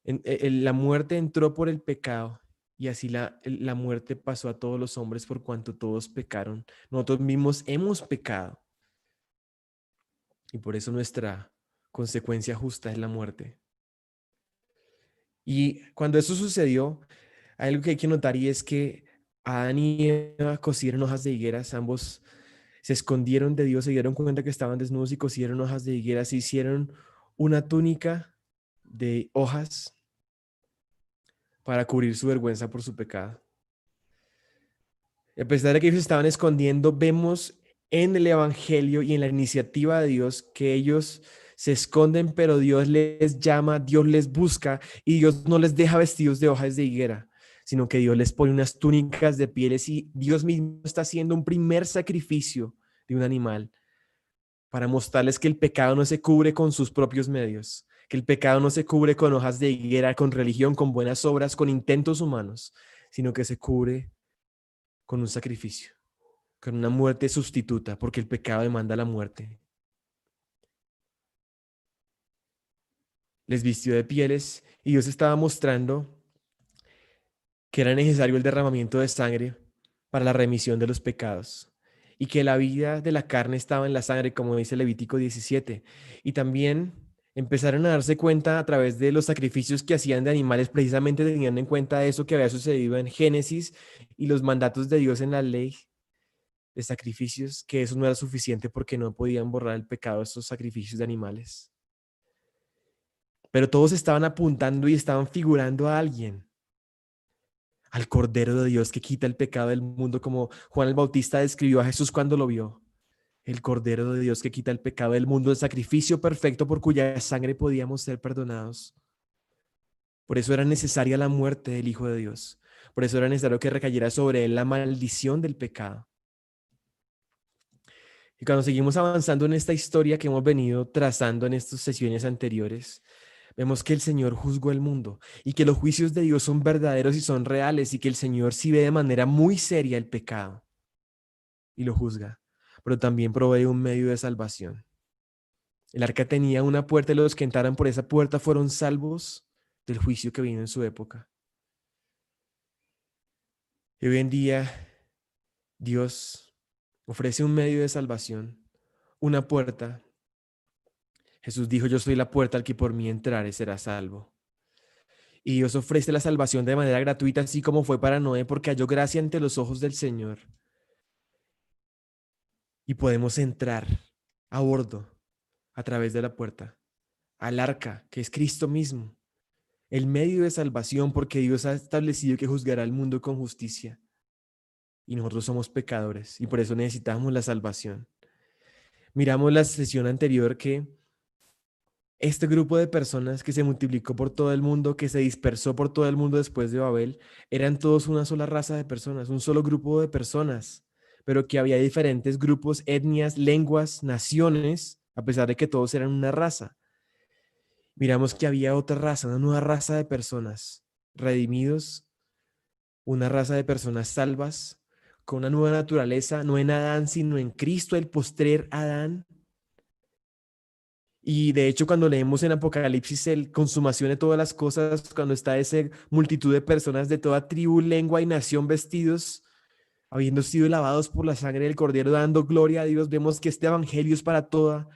La muerte entró por el pecado y así la muerte pasó a todos los hombres por cuanto todos pecaron. Nosotros mismos hemos pecado y por eso nuestra consecuencia justa es la muerte. Y cuando eso sucedió, hay algo que hay que notar y es que Adán y Eva cosieron hojas de higueras, ambos se escondieron de Dios, se dieron cuenta que estaban desnudos y cosieron hojas de higueras, se hicieron una túnica de hojas para cubrir su vergüenza por su pecado. Y a pesar de que ellos estaban escondiendo, vemos en el Evangelio y en la iniciativa de Dios que ellos se esconden, pero Dios les llama, Dios les busca y Dios no les deja vestidos de hojas de higuera, sino que Dios les pone unas túnicas de pieles y Dios mismo está haciendo un primer sacrificio de un animal para mostrarles que el pecado no se cubre con sus propios medios, que el pecado no se cubre con hojas de higuera, con religión, con buenas obras, con intentos humanos, sino que se cubre con un sacrificio, con una muerte sustituta, porque el pecado demanda la muerte. Les vistió de pieles y Dios estaba mostrando que era necesario el derramamiento de sangre para la remisión de los pecados y que la vida de la carne estaba en la sangre, como dice Levítico 17. Y también empezaron a darse cuenta a través de los sacrificios que hacían de animales, precisamente teniendo en cuenta eso que había sucedido en Génesis y los mandatos de Dios en la ley de sacrificios, que eso no era suficiente porque no podían borrar el pecado de estos sacrificios de animales. Pero todos estaban apuntando y estaban figurando a alguien, al Cordero de Dios que quita el pecado del mundo, como Juan el Bautista describió a Jesús cuando lo vio. El Cordero de Dios que quita el pecado del mundo, el sacrificio perfecto por cuya sangre podíamos ser perdonados. Por eso era necesaria la muerte del Hijo de Dios. Por eso era necesario que recayera sobre él la maldición del pecado. Y cuando seguimos avanzando en esta historia que hemos venido trazando en estas sesiones anteriores, vemos que el Señor juzgó el mundo y que los juicios de Dios son verdaderos y son reales y que el Señor sí ve de manera muy seria el pecado y lo juzga, pero también provee un medio de salvación. El arca tenía una puerta y los que entraran por esa puerta fueron salvos del juicio que vino en su época. Y hoy en día Dios ofrece un medio de salvación, una puerta. Jesús dijo, yo soy la puerta, al que por mí entrare será salvo. Y Dios ofrece la salvación de manera gratuita, así como fue para Noé, porque halló gracia ante los ojos del Señor. Y podemos entrar a bordo a través de la puerta, al arca, que es Cristo mismo, el medio de salvación, porque Dios ha establecido que juzgará al mundo con justicia. Y nosotros somos pecadores, y por eso necesitamos la salvación. Miramos la sesión anterior que este grupo de personas que se multiplicó por todo el mundo, que se dispersó por todo el mundo después de Babel, eran todos una sola raza de personas, un solo grupo de personas, pero que había diferentes grupos, etnias, lenguas, naciones, a pesar de que todos eran una raza. Miramos que había otra raza, una nueva raza de personas redimidos, una raza de personas salvas, con una nueva naturaleza, no en Adán, sino en Cristo, el postrer Adán. Y de hecho, cuando leemos en Apocalipsis el consumación de todas las cosas, cuando está esa multitud de personas de toda tribu, lengua y nación vestidos, habiendo sido lavados por la sangre del Cordero, dando gloria a Dios, vemos que este evangelio es para toda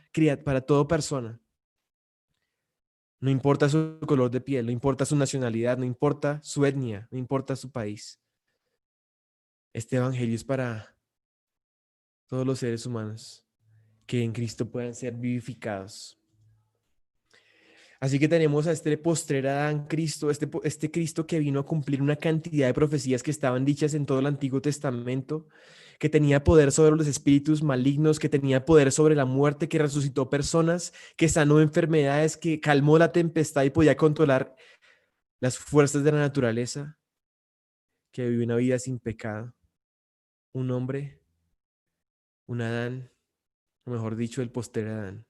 persona. No importa su color de piel, no importa su nacionalidad, no importa su etnia, no importa su país. Este evangelio es para todos los seres humanos que en Cristo puedan ser vivificados. Así que tenemos a este postrer Adán Cristo, este Cristo que vino a cumplir una cantidad de profecías que estaban dichas en todo el Antiguo Testamento, que tenía poder sobre los espíritus malignos, que tenía poder sobre la muerte, que resucitó personas, que sanó enfermedades, que calmó la tempestad y podía controlar las fuerzas de la naturaleza, que vivió una vida sin pecado. Un hombre, un Adán, o mejor dicho, el postrer Adán.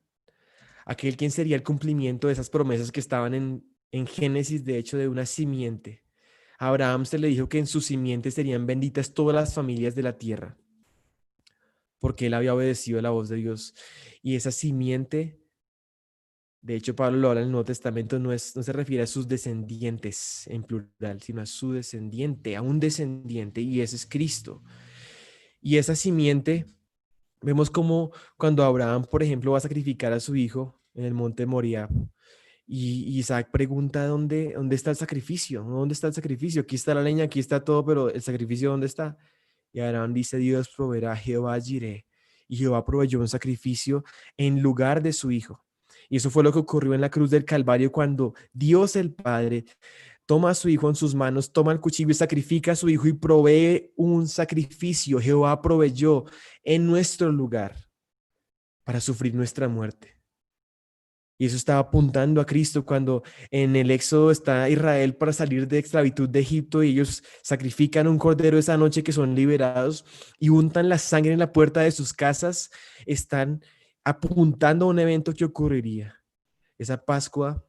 Aquel quien sería el cumplimiento de esas promesas que estaban en Génesis, de hecho, de una simiente. A Abraham se le dijo que en su simiente serían benditas todas las familias de la tierra, porque él había obedecido la voz de Dios. Y esa simiente De hecho, Pablo lo habla en el Nuevo Testamento, no se refiere a sus descendientes en plural, sino a su descendiente, a un descendiente, y ese es Cristo. Y esa simiente, vemos como cuando Abraham, por ejemplo, va a sacrificar a su hijo en el monte Moriah, y Isaac pregunta dónde está el sacrificio, ¿dónde está el sacrificio? Aquí está la leña, aquí está todo, pero el sacrificio, ¿dónde está? Y Abraham dice, Dios proveerá, Jehová Jireh. Y Jehová proveyó un sacrificio en lugar de su hijo. Y eso fue lo que ocurrió en la cruz del Calvario cuando Dios el Padre toma a su hijo en sus manos, toma el cuchillo y sacrifica a su hijo y provee un sacrificio. Jehová proveyó en nuestro lugar para sufrir nuestra muerte. Y eso estaba apuntando a Cristo cuando en el Éxodo está Israel para salir de esclavitud de Egipto y ellos sacrifican un cordero esa noche que son liberados y untan la sangre en la puerta de sus casas. Están apuntando a un evento que ocurriría. Esa Pascua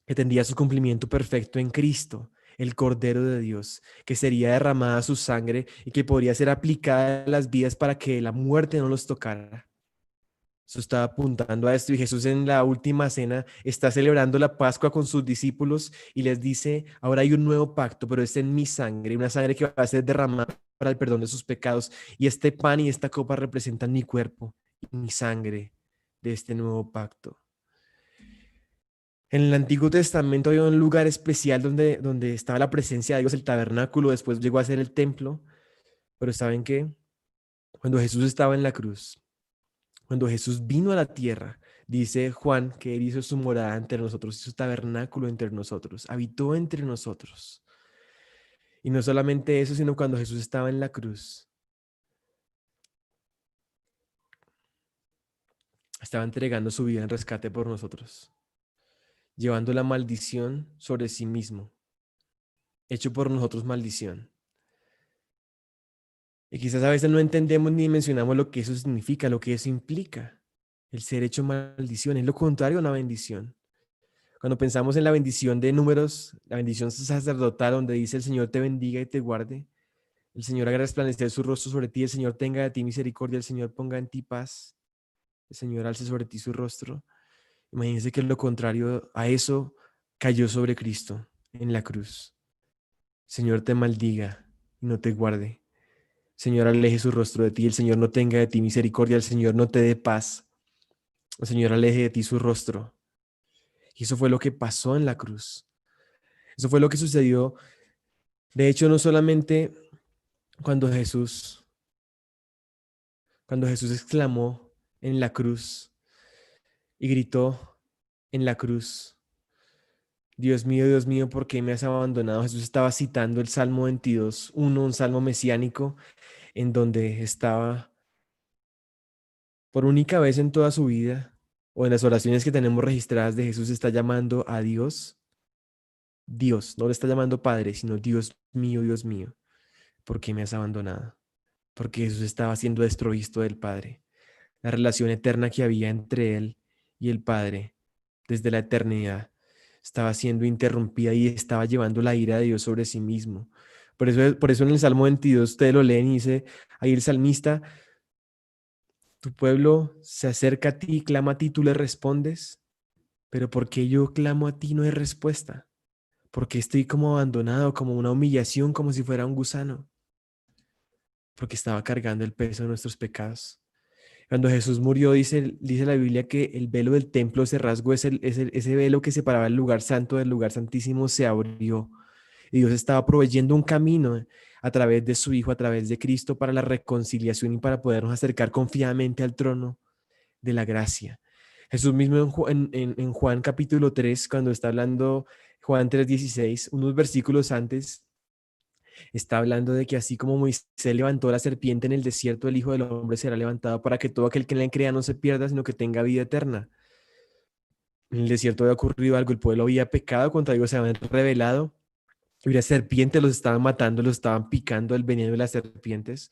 que tendría su cumplimiento perfecto en Cristo, el Cordero de Dios, que sería derramada su sangre y que podría ser aplicada a las vidas para que la muerte no los tocara. Eso estaba apuntando a esto y Jesús en la última cena está celebrando la Pascua con sus discípulos y les dice, ahora hay un nuevo pacto, pero es en mi sangre, una sangre que va a ser derramada para el perdón de sus pecados. Y este pan y esta copa representan mi cuerpo y mi sangre de este nuevo pacto. En el Antiguo Testamento había un lugar especial donde estaba la presencia de Dios, el tabernáculo, después llegó a ser el templo, pero ¿saben qué? Cuando Jesús estaba en la cruz, cuando Jesús vino a la tierra, dice Juan que él hizo su morada entre nosotros, hizo su tabernáculo entre nosotros, habitó entre nosotros. Y no solamente eso, sino cuando Jesús estaba en la cruz, estaba entregando su vida en rescate por nosotros, llevando la maldición sobre sí mismo, hecho por nosotros maldición. Y quizás a veces no entendemos ni mencionamos lo que eso significa, lo que eso implica. El ser hecho maldición es lo contrario a una bendición. Cuando pensamos en la bendición de Números, la bendición sacerdotal donde dice el Señor te bendiga y te guarde, el Señor haga resplandecer su rostro sobre ti, el Señor tenga de ti misericordia, el Señor ponga en ti paz, el Señor alce sobre ti su rostro. Imagínense que lo contrario a eso cayó sobre Cristo en la cruz. El Señor te maldiga y no te guarde. Señor, aleje su rostro de ti, el Señor no tenga de ti misericordia, el Señor no te dé paz, el Señor aleje de ti su rostro. Y eso fue lo que pasó en la cruz. Eso fue lo que sucedió. De hecho, no solamente cuando Jesús exclamó en la cruz y gritó en la cruz, Dios mío, ¿por qué me has abandonado? Jesús estaba citando el Salmo 22, un salmo mesiánico en donde estaba por única vez en toda su vida, o en las oraciones que tenemos registradas de Jesús, está llamando a Dios, Dios, no le está llamando Padre, sino Dios mío, ¿por qué me has abandonado? Porque Jesús estaba siendo desprovisto del Padre. La relación eterna que había entre él y el Padre desde la eternidad estaba siendo interrumpida y estaba llevando la ira de Dios sobre sí mismo. Por eso en el Salmo 22 ustedes lo leen y dice, ahí el salmista, tu pueblo se acerca a ti, clama a ti, tú le respondes, pero ¿por qué yo clamo a ti no hay respuesta? Porque estoy como abandonado, como una humillación, como si fuera un gusano, porque estaba cargando el peso de nuestros pecados. Cuando Jesús murió, dice la Biblia que el velo del templo, ese rasgo, ese velo que separaba el lugar santo del lugar santísimo, se abrió. Y Dios estaba proveyendo un camino a través de su Hijo, a través de Cristo, para la reconciliación y para podernos acercar confiadamente al trono de la gracia. Jesús mismo en Juan capítulo 3, cuando está hablando, Juan 3:16, unos versículos antes, está hablando de que así como Moisés levantó la serpiente en el desierto, el Hijo del Hombre será levantado para que todo aquel que le crea no se pierda, sino que tenga vida eterna. En el desierto había ocurrido algo, el pueblo había pecado contra Dios, se habían rebelado, y las serpientes los estaban matando, los estaban picando el veneno de las serpientes.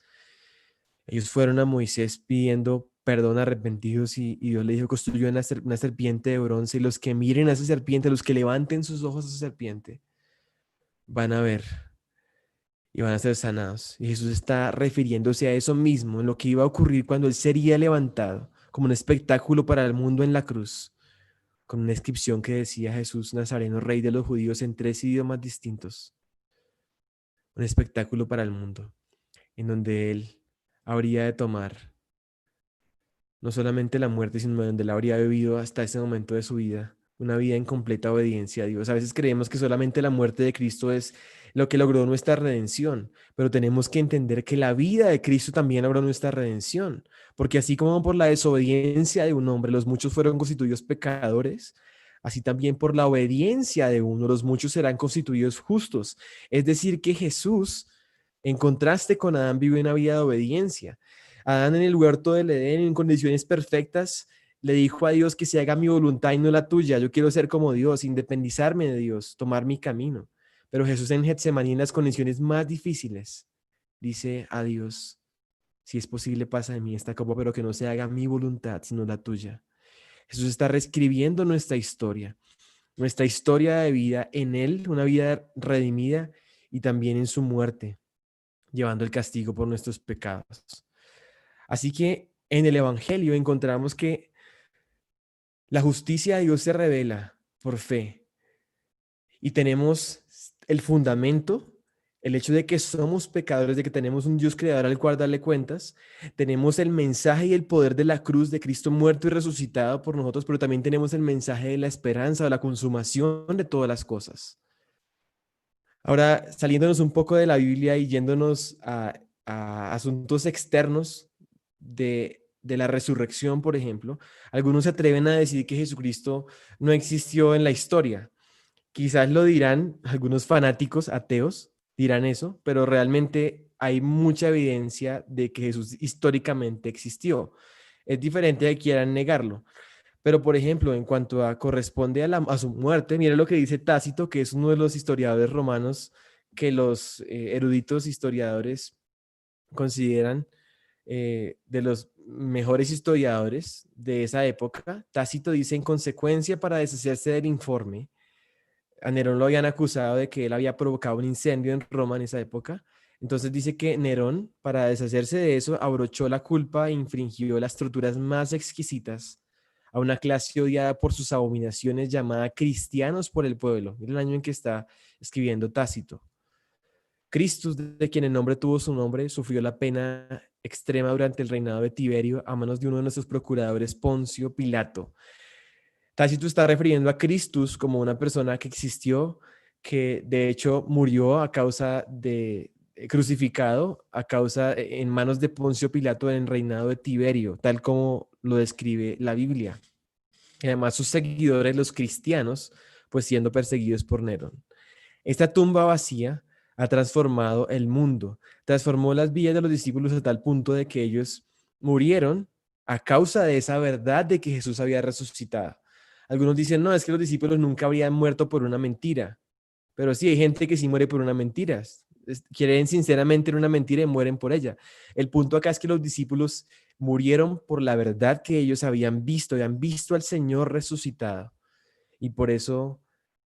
Ellos fueron a Moisés pidiendo perdón, arrepentidos, y Dios le dijo, construyó una serpiente de bronce, y los que miren a esa serpiente, los que levanten sus ojos a esa serpiente, van a ver y van a ser sanados. Y Jesús está refiriéndose a eso mismo, en lo que iba a ocurrir cuando Él sería levantado como un espectáculo para el mundo en la cruz, con una inscripción que decía Jesús Nazareno, Rey de los Judíos, en 3 idiomas distintos. Un espectáculo para el mundo, en donde él habría de tomar no solamente la muerte, sino donde él habría vivido hasta ese momento de su vida, una vida en completa obediencia a Dios. A veces creemos que solamente la muerte de Cristo es lo que logró nuestra redención, pero tenemos que entender que la vida de Cristo también logró nuestra redención, porque así como por la desobediencia de un hombre los muchos fueron constituidos pecadores, así también por la obediencia de uno los muchos serán constituidos justos. Es decir, que Jesús, en contraste con Adán, vive una vida de obediencia. Adán, en el huerto del Edén, en condiciones perfectas, le dijo a Dios que se haga mi voluntad y no la tuya. Yo quiero ser como Dios, independizarme de Dios, tomar mi camino. Pero Jesús en Getsemaní, en las condiciones más difíciles, dice a Dios, si es posible, pasa de mí esta copa, pero que no se haga mi voluntad, sino la tuya. Jesús está reescribiendo nuestra historia de vida en Él, una vida redimida, y también en su muerte, llevando el castigo por nuestros pecados. Así que en el Evangelio encontramos que la justicia de Dios se revela por fe y tenemos el fundamento, el hecho de que somos pecadores, de que tenemos un Dios creador al cual darle cuentas, tenemos el mensaje y el poder de la cruz de Cristo muerto y resucitado por nosotros, pero también tenemos el mensaje de la esperanza, de la consumación de todas las cosas. Ahora, saliéndonos un poco de la Biblia y yéndonos a asuntos externos de la resurrección, por ejemplo, algunos se atreven a decir que Jesucristo no existió en la historia. Quizás lo dirán algunos fanáticos ateos, dirán eso, pero realmente hay mucha evidencia de que Jesús históricamente existió. Es diferente de que quieran negarlo. Pero, por ejemplo, en cuanto a corresponde a su muerte, mire lo que dice Tácito, que es uno de los historiadores romanos que los eruditos historiadores consideran de los mejores historiadores de esa época. Tácito dice, en consecuencia, para deshacerse del informe, a Nerón lo habían acusado de que él había provocado un incendio en Roma en esa época. Entonces dice que Nerón, para deshacerse de eso, abrochó la culpa e infringió las torturas más exquisitas a una clase odiada por sus abominaciones llamada cristianos por el pueblo. Mira el año en que está escribiendo Tácito. Cristus, de quien el nombre tuvo su nombre, sufrió la pena extrema durante el reinado de Tiberio a manos de uno de nuestros procuradores, Poncio Pilato. Tácito está refiriendo a Cristus como una persona que existió, que de hecho murió a causa de crucificado, en manos de Poncio Pilato en el reinado de Tiberio, tal como lo describe la Biblia. Y además sus seguidores, los cristianos, pues siendo perseguidos por Nerón. Esta tumba vacía ha transformado el mundo, transformó las vidas de los discípulos a tal punto de que ellos murieron a causa de esa verdad de que Jesús había resucitado. Algunos dicen, no, es que los discípulos nunca habrían muerto por una mentira, pero sí hay gente que sí muere por una mentira, creen sinceramente en una mentira y mueren por ella. El punto acá es que los discípulos murieron por la verdad que ellos habían visto al Señor resucitado, y por eso,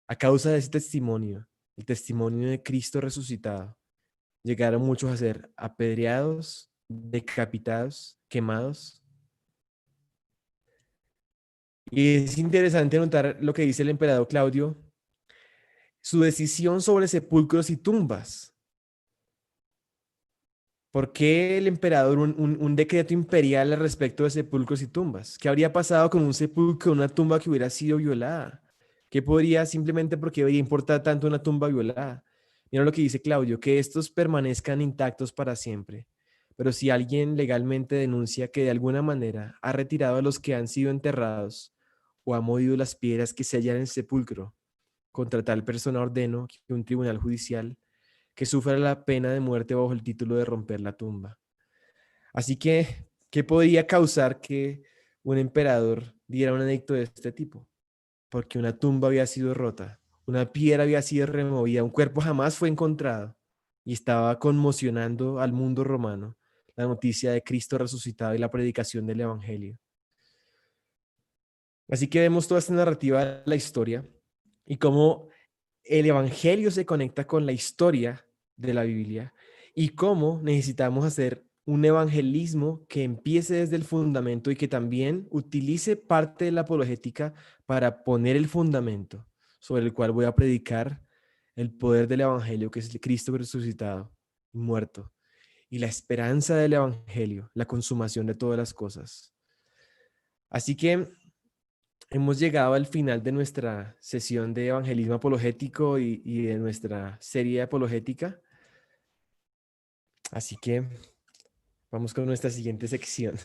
a causa de ese testimonio, el testimonio de Cristo resucitado, llegaron muchos a ser apedreados, decapitados, quemados. Y es interesante notar lo que dice el emperador Claudio, su decisión sobre sepulcros y tumbas. ¿Por qué el emperador un decreto imperial al respecto de sepulcros y tumbas? ¿Qué habría pasado con un sepulcro, una tumba que hubiera sido violada? ¿Qué podría, simplemente porque debería importar tanto una tumba violada? Mira lo que dice Claudio, que estos permanezcan intactos para siempre. Pero si alguien legalmente denuncia que de alguna manera ha retirado a los que han sido enterrados o ha movido las piedras que se hallan en el sepulcro, contra tal persona ordeno que un tribunal judicial que sufra la pena de muerte bajo el título de romper la tumba. Así que, ¿qué podría causar que un emperador diera un edicto de este tipo? Porque una tumba había sido rota, una piedra había sido removida, un cuerpo jamás fue encontrado y estaba conmocionando al mundo romano la noticia de Cristo resucitado y la predicación del Evangelio. Así que vemos toda esta narrativa de la historia y cómo el Evangelio se conecta con la historia de la Biblia y cómo necesitamos hacer un evangelismo que empiece desde el fundamento y que también utilice parte de la apologética para poner el fundamento sobre el cual voy a predicar el poder del evangelio, que es el Cristo resucitado y muerto, y la esperanza del evangelio, la consumación de todas las cosas. Así que hemos llegado al final de nuestra sesión de evangelismo apologético y de nuestra serie apologética. Así que vamos con nuestra siguiente sección.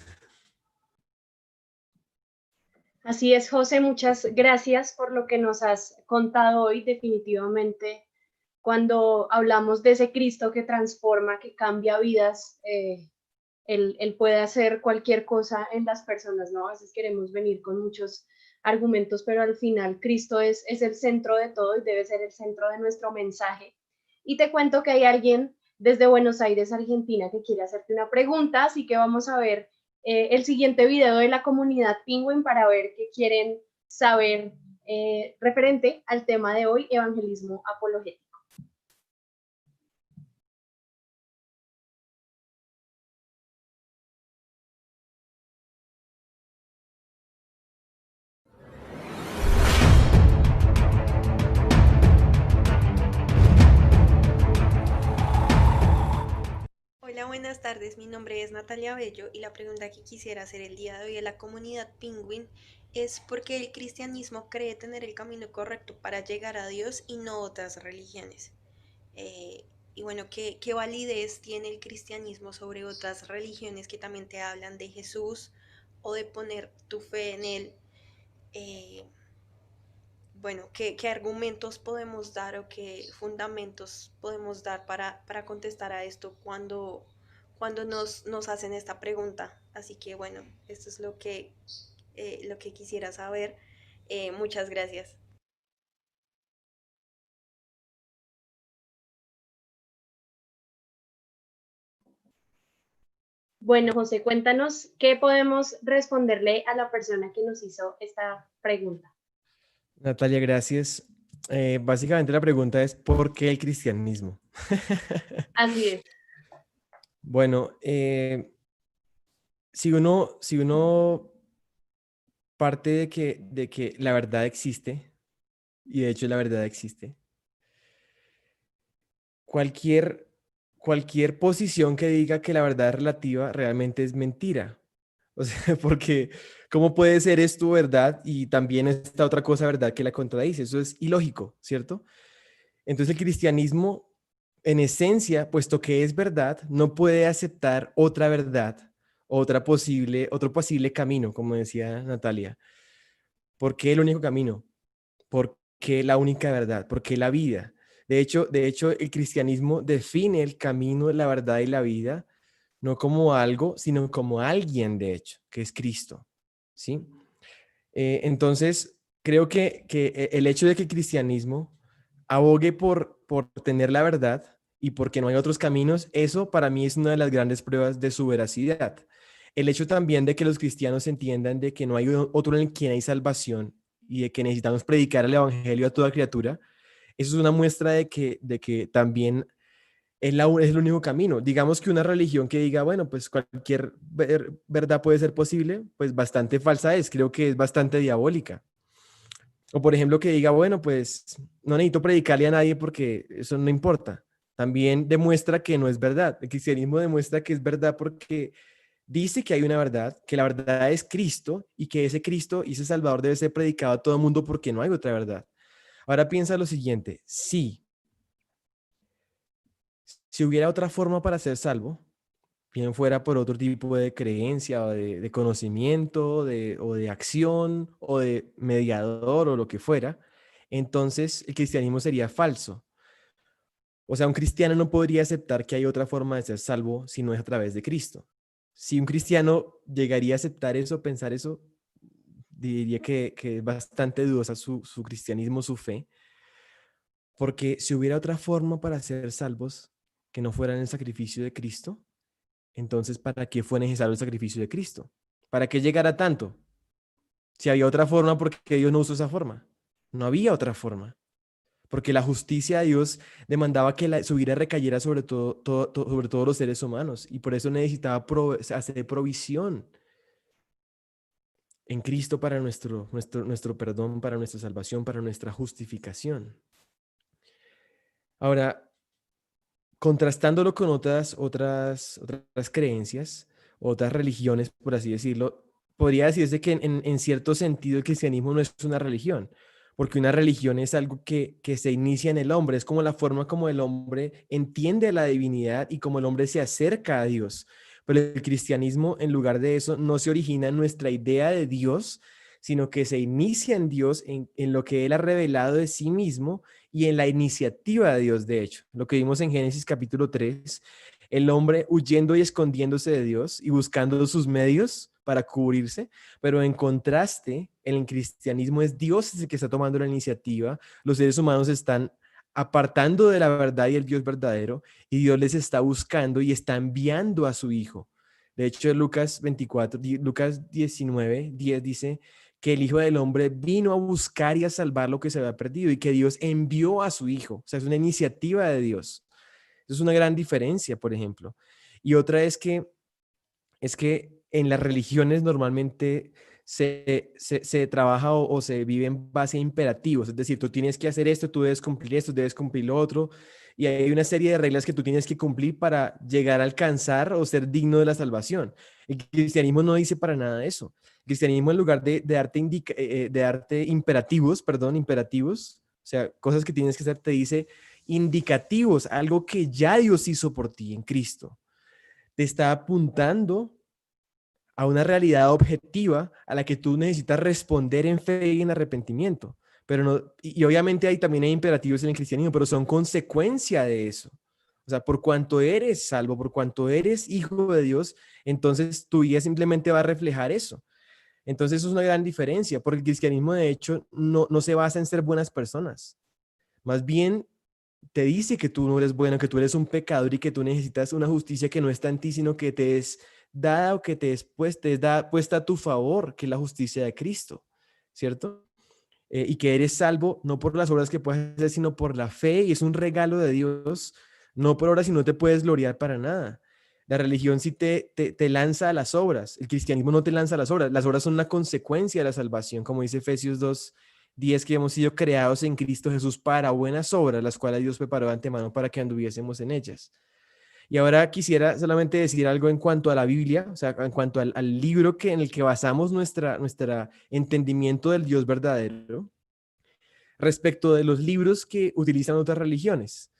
Así es, José, muchas gracias por lo que nos has contado hoy. Definitivamente, cuando hablamos de ese Cristo que transforma, que cambia vidas, él puede hacer cualquier cosa en las personas, ¿no? A veces queremos venir con muchos argumentos, pero al final Cristo es el centro de todo y debe ser el centro de nuestro mensaje. Y te cuento que hay alguien desde Buenos Aires, Argentina, que quiere hacerte una pregunta, así que vamos a ver el siguiente video de la comunidad Penguin para ver qué quieren saber referente al tema de hoy, evangelismo apologético. Hola, buenas tardes. Mi nombre es Natalia Bello y la pregunta que quisiera hacer el día de hoy a la comunidad Penguin es ¿por qué el cristianismo cree tener el camino correcto para llegar a Dios y no otras religiones? Y bueno, ¿qué validez tiene el cristianismo sobre otras religiones que también te hablan de Jesús o de poner tu fe en Él? Eh, bueno, ¿qué argumentos podemos dar o qué fundamentos podemos dar para contestar a esto cuando nos hacen esta pregunta? Así que bueno, esto es lo que quisiera saber. Muchas gracias. Bueno, José, cuéntanos qué podemos responderle a la persona que nos hizo esta pregunta. Natalia, gracias. Básicamente la pregunta es ¿por qué el cristianismo? Así es. Bueno, si uno parte de que la verdad existe, y de hecho la verdad existe, cualquier posición que diga que la verdad es relativa realmente es mentira. O sea, porque ¿cómo puede ser esto verdad y también esta otra cosa verdad que la contradice? Eso es ilógico, ¿cierto? Entonces el cristianismo, en esencia, puesto que es verdad, no puede aceptar otra verdad, otro posible camino, como decía Natalia. ¿Por qué el único camino? ¿Por qué la única verdad? ¿Por qué la vida? De hecho, el cristianismo define el camino, la verdad y la vida, no como algo, sino como alguien, de hecho, que es Cristo. ¿Sí? Entonces, creo que el hecho de que el cristianismo abogue por tener la verdad y porque no hay otros caminos, eso para mí es una de las grandes pruebas de su veracidad. El hecho también de que los cristianos entiendan de que no hay otro en quien hay salvación y de que necesitamos predicar el evangelio a toda criatura, eso es una muestra de que también es el único camino. Digamos que una religión que diga, bueno, pues cualquier verdad puede ser posible, pues bastante falsa es, creo que es bastante diabólica. O por ejemplo que diga, bueno, pues no necesito predicarle a nadie porque eso no importa. También demuestra que no es verdad. El cristianismo demuestra que es verdad porque dice que hay una verdad, que la verdad es Cristo y que ese Cristo y ese Salvador debe ser predicado a todo el mundo porque no hay otra verdad. Ahora piensa lo siguiente, si hubiera otra forma para ser salvo, bien fuera por otro tipo de creencia o de conocimiento o de acción o de mediador o lo que fuera, entonces el cristianismo sería falso. O sea, un cristiano no podría aceptar que hay otra forma de ser salvo si no es a través de Cristo. Si un cristiano llegaría a aceptar eso, pensar eso, diría que es bastante dudosa su cristianismo, su fe, porque si hubiera otra forma para ser salvos que no fuera en el sacrificio de Cristo, entonces, ¿para qué fue necesario el sacrificio de Cristo? ¿Para qué llegara tanto? Si había otra forma, ¿por qué Dios no usó esa forma? No había otra forma. porque la justicia de Dios demandaba que su ira recayera sobre sobre todos los seres humanos, y por eso necesitaba hacer provisión en Cristo para nuestro perdón, para nuestra salvación, para nuestra justificación. Ahora, contrastándolo con otras creencias, otras religiones, por así decirlo, podría decirse que en cierto sentido el cristianismo no es una religión, porque una religión es algo que se inicia en el hombre, es como la forma como el hombre entiende la divinidad y como el hombre se acerca a Dios. Pero el cristianismo, en lugar de eso, no se origina en nuestra idea de Dios, sino que se inicia en Dios, en lo que Él ha revelado de sí mismo y en la iniciativa de Dios, de hecho. Lo que vimos en Génesis capítulo 3, el hombre huyendo y escondiéndose de Dios y buscando sus medios para cubrirse, pero en contraste, en el cristianismo es Dios el que está tomando la iniciativa, los seres humanos están apartando de la verdad y el Dios verdadero, y Dios les está buscando y está enviando a su Hijo. De hecho, Lucas 19:10 dice que el Hijo del Hombre vino a buscar y a salvar lo que se había perdido, y que Dios envió a su Hijo. O sea, es una iniciativa de Dios. Eso es una gran diferencia, por ejemplo. Y otra es que en las religiones normalmente se trabaja o se vive en base a imperativos, es decir, tú tienes que hacer esto, tú debes cumplir esto, debes cumplir lo otro, y hay una serie de reglas que tú tienes que cumplir para llegar a alcanzar o ser digno de la salvación. El cristianismo no dice para nada eso. El cristianismo, en lugar de darte imperativos, o sea, cosas que tienes que hacer, te dice indicativos, algo que ya Dios hizo por ti en Cristo. Te está apuntando a una realidad objetiva a la que tú necesitas responder en fe y en arrepentimiento. Pero no, y obviamente también hay imperativos en el cristianismo, pero son consecuencia de eso. O sea, por cuanto eres salvo, por cuanto eres hijo de Dios, entonces tu vida simplemente va a reflejar eso. Entonces eso es una gran diferencia, porque el cristianismo de hecho no se basa en ser buenas personas. Más bien te dice que tú no eres bueno, que tú eres un pecador y que tú necesitas una justicia que no está en ti, sino que te es dada o que te es puesta a tu favor, que es la justicia de Cristo, ¿cierto? Y que eres salvo no por las obras que puedas hacer, sino por la fe, y es un regalo de Dios, no por obras, si no te puedes gloriar para nada. La religión sí te lanza a las obras, el cristianismo no te lanza a las obras son una consecuencia de la salvación, como dice Efesios 2:10, que hemos sido creados en Cristo Jesús para buenas obras, las cuales Dios preparó de antemano para que anduviésemos en ellas. Y ahora quisiera solamente decir algo en cuanto a la Biblia, o sea, en cuanto al libro en el que basamos nuestra entendimiento del Dios verdadero, respecto de los libros que utilizan otras religiones.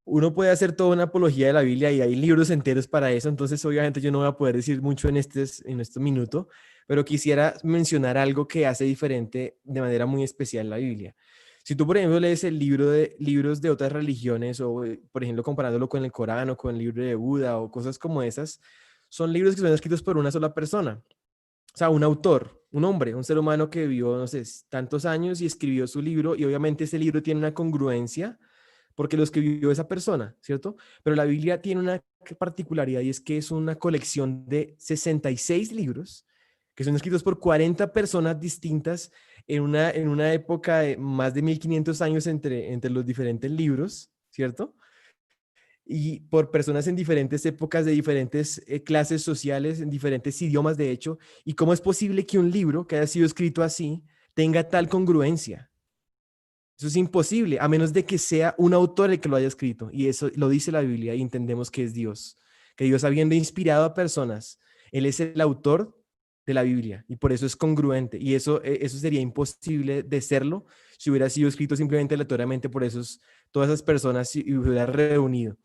Uno puede hacer toda una apología de la Biblia y hay libros enteros para eso, entonces obviamente yo no voy a poder decir mucho en este minuto, pero quisiera mencionar algo que hace diferente de manera muy especial la Biblia. Si tú, por ejemplo, lees el libros de otras religiones, o por ejemplo comparándolo con el Corán o con el libro de Buda o cosas como esas, son libros que son escritos por una sola persona. O sea, un autor, un hombre, un ser humano que vivió, no sé, tantos años y escribió su libro, y obviamente ese libro tiene una congruencia porque lo escribió esa persona, ¿cierto? Pero la Biblia tiene una particularidad, y es que es una colección de 66 libros que son escritos por 40 personas distintas en una época de más de 1500 años entre los diferentes libros, ¿cierto? Y por personas en diferentes épocas, de diferentes clases sociales, en diferentes idiomas, de hecho. ¿Y cómo es posible que un libro que haya sido escrito así tenga tal congruencia? Eso es imposible, a menos de que sea un autor el que lo haya escrito. Y eso lo dice la Biblia, y entendemos que es Dios. Que Dios, habiendo inspirado a personas, Él es el autor de la Biblia, y por eso es congruente. Y eso sería imposible de serlo si hubiera sido escrito simplemente aleatoriamente por todas esas personas y hubiera reunido.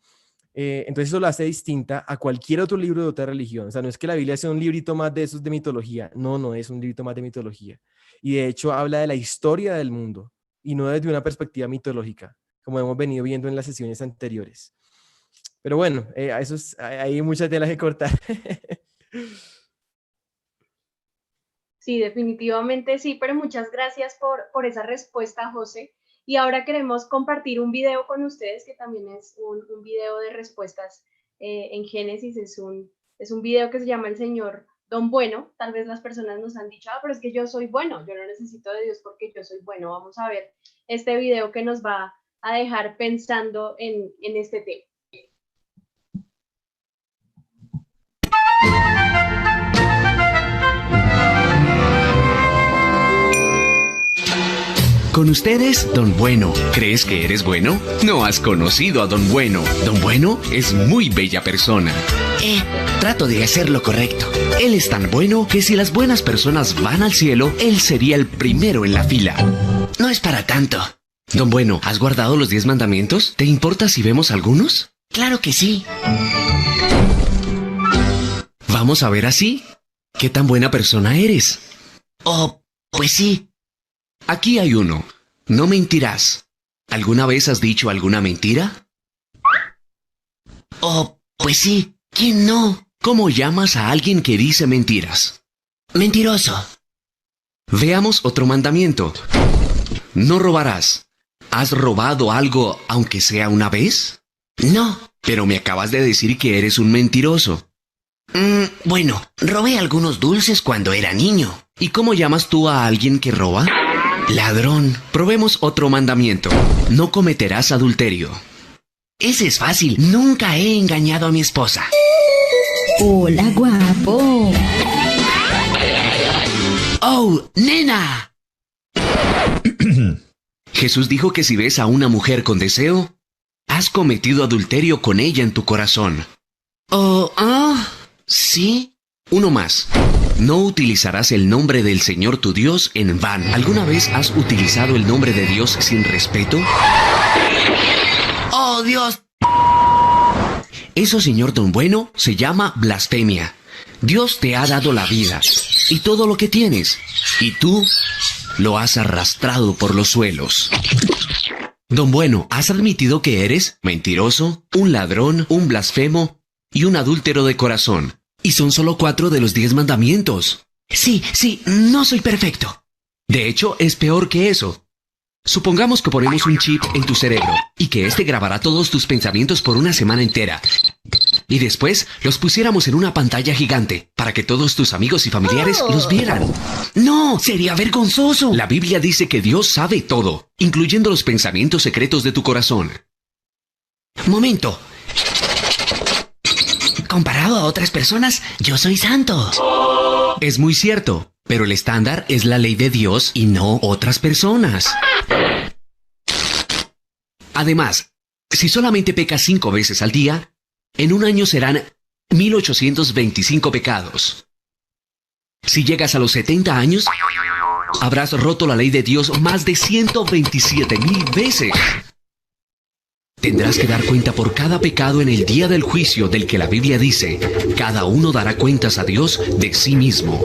Entonces eso lo hace distinta a cualquier otro libro de otra religión. O sea, no es que la Biblia sea un librito más de esos de mitología. No es un librito más de mitología. Y de hecho habla de la historia del mundo, y no desde una perspectiva mitológica, como hemos venido viendo en las sesiones anteriores. Pero bueno, hay mucha tela que cortar. Sí, definitivamente sí, pero muchas gracias por esa respuesta, José. Y ahora queremos compartir un video con ustedes, que también es un video de respuestas en Génesis. Es un video que se llama El Señor Don Bueno. Tal vez las personas nos han dicho, pero es que yo soy bueno, yo no necesito de Dios porque yo soy bueno. Vamos a ver este video que nos va a dejar pensando en este tema. Con ustedes, Don Bueno. ¿Crees que eres bueno? No has conocido a Don Bueno. Don Bueno es muy bella persona. Trato de hacer lo correcto. Él es tan bueno que si las buenas personas van al cielo, él sería el primero en la fila. No es para tanto. Don Bueno, ¿has guardado los 10 mandamientos? ¿Te importa si vemos algunos? Claro que sí. Vamos a ver así. ¿Qué tan buena persona eres? Oh, pues sí. Aquí hay uno. No mentirás. ¿Alguna vez has dicho alguna mentira? Oh, pues sí. ¿Quién no? ¿Cómo llamas a alguien que dice mentiras? Mentiroso. Veamos otro mandamiento. No robarás. ¿Has robado algo aunque sea una vez? No, pero me acabas de decir que eres un mentiroso. Bueno, robé algunos dulces cuando era niño. ¿Y cómo llamas tú a alguien que roba? Ladrón. Probemos otro mandamiento. No cometerás adulterio. Ese es fácil. Nunca he engañado a mi esposa. Hola, guapo. ¡Oh, nena! Jesús dijo que si ves a una mujer con deseo, has cometido adulterio con ella en tu corazón. ¿Sí? Uno más. No utilizarás el nombre del Señor tu Dios en vano. ¿Alguna vez has utilizado el nombre de Dios sin respeto? ¡Oh, Dios! Eso, señor Don Bueno, se llama blasfemia. Dios te ha dado la vida y todo lo que tienes, y tú lo has arrastrado por los suelos. Don Bueno, ¿has admitido que eres mentiroso, un ladrón, un blasfemo y un adúltero de corazón? Y son solo 4 de los 10 mandamientos. Sí, no soy perfecto. De hecho, es peor que eso. Supongamos que ponemos un chip en tu cerebro y que este grabará todos tus pensamientos por una semana entera. Y después los pusiéramos en una pantalla gigante para que todos tus amigos y familiares los vieran. ¡No! ¡Sería vergonzoso! La Biblia dice que Dios sabe todo, incluyendo los pensamientos secretos de tu corazón. Momento. Comparado a otras personas, yo soy santo. Es muy cierto, pero el estándar es la ley de Dios y no otras personas. Además, si solamente pecas 5 veces al día, en un año serán 1825 pecados. Si llegas a los 70 años, habrás roto la ley de Dios más de 127,000 veces. Tendrás que dar cuenta por cada pecado en el día del juicio del que la Biblia dice, cada uno dará cuentas a Dios de sí mismo.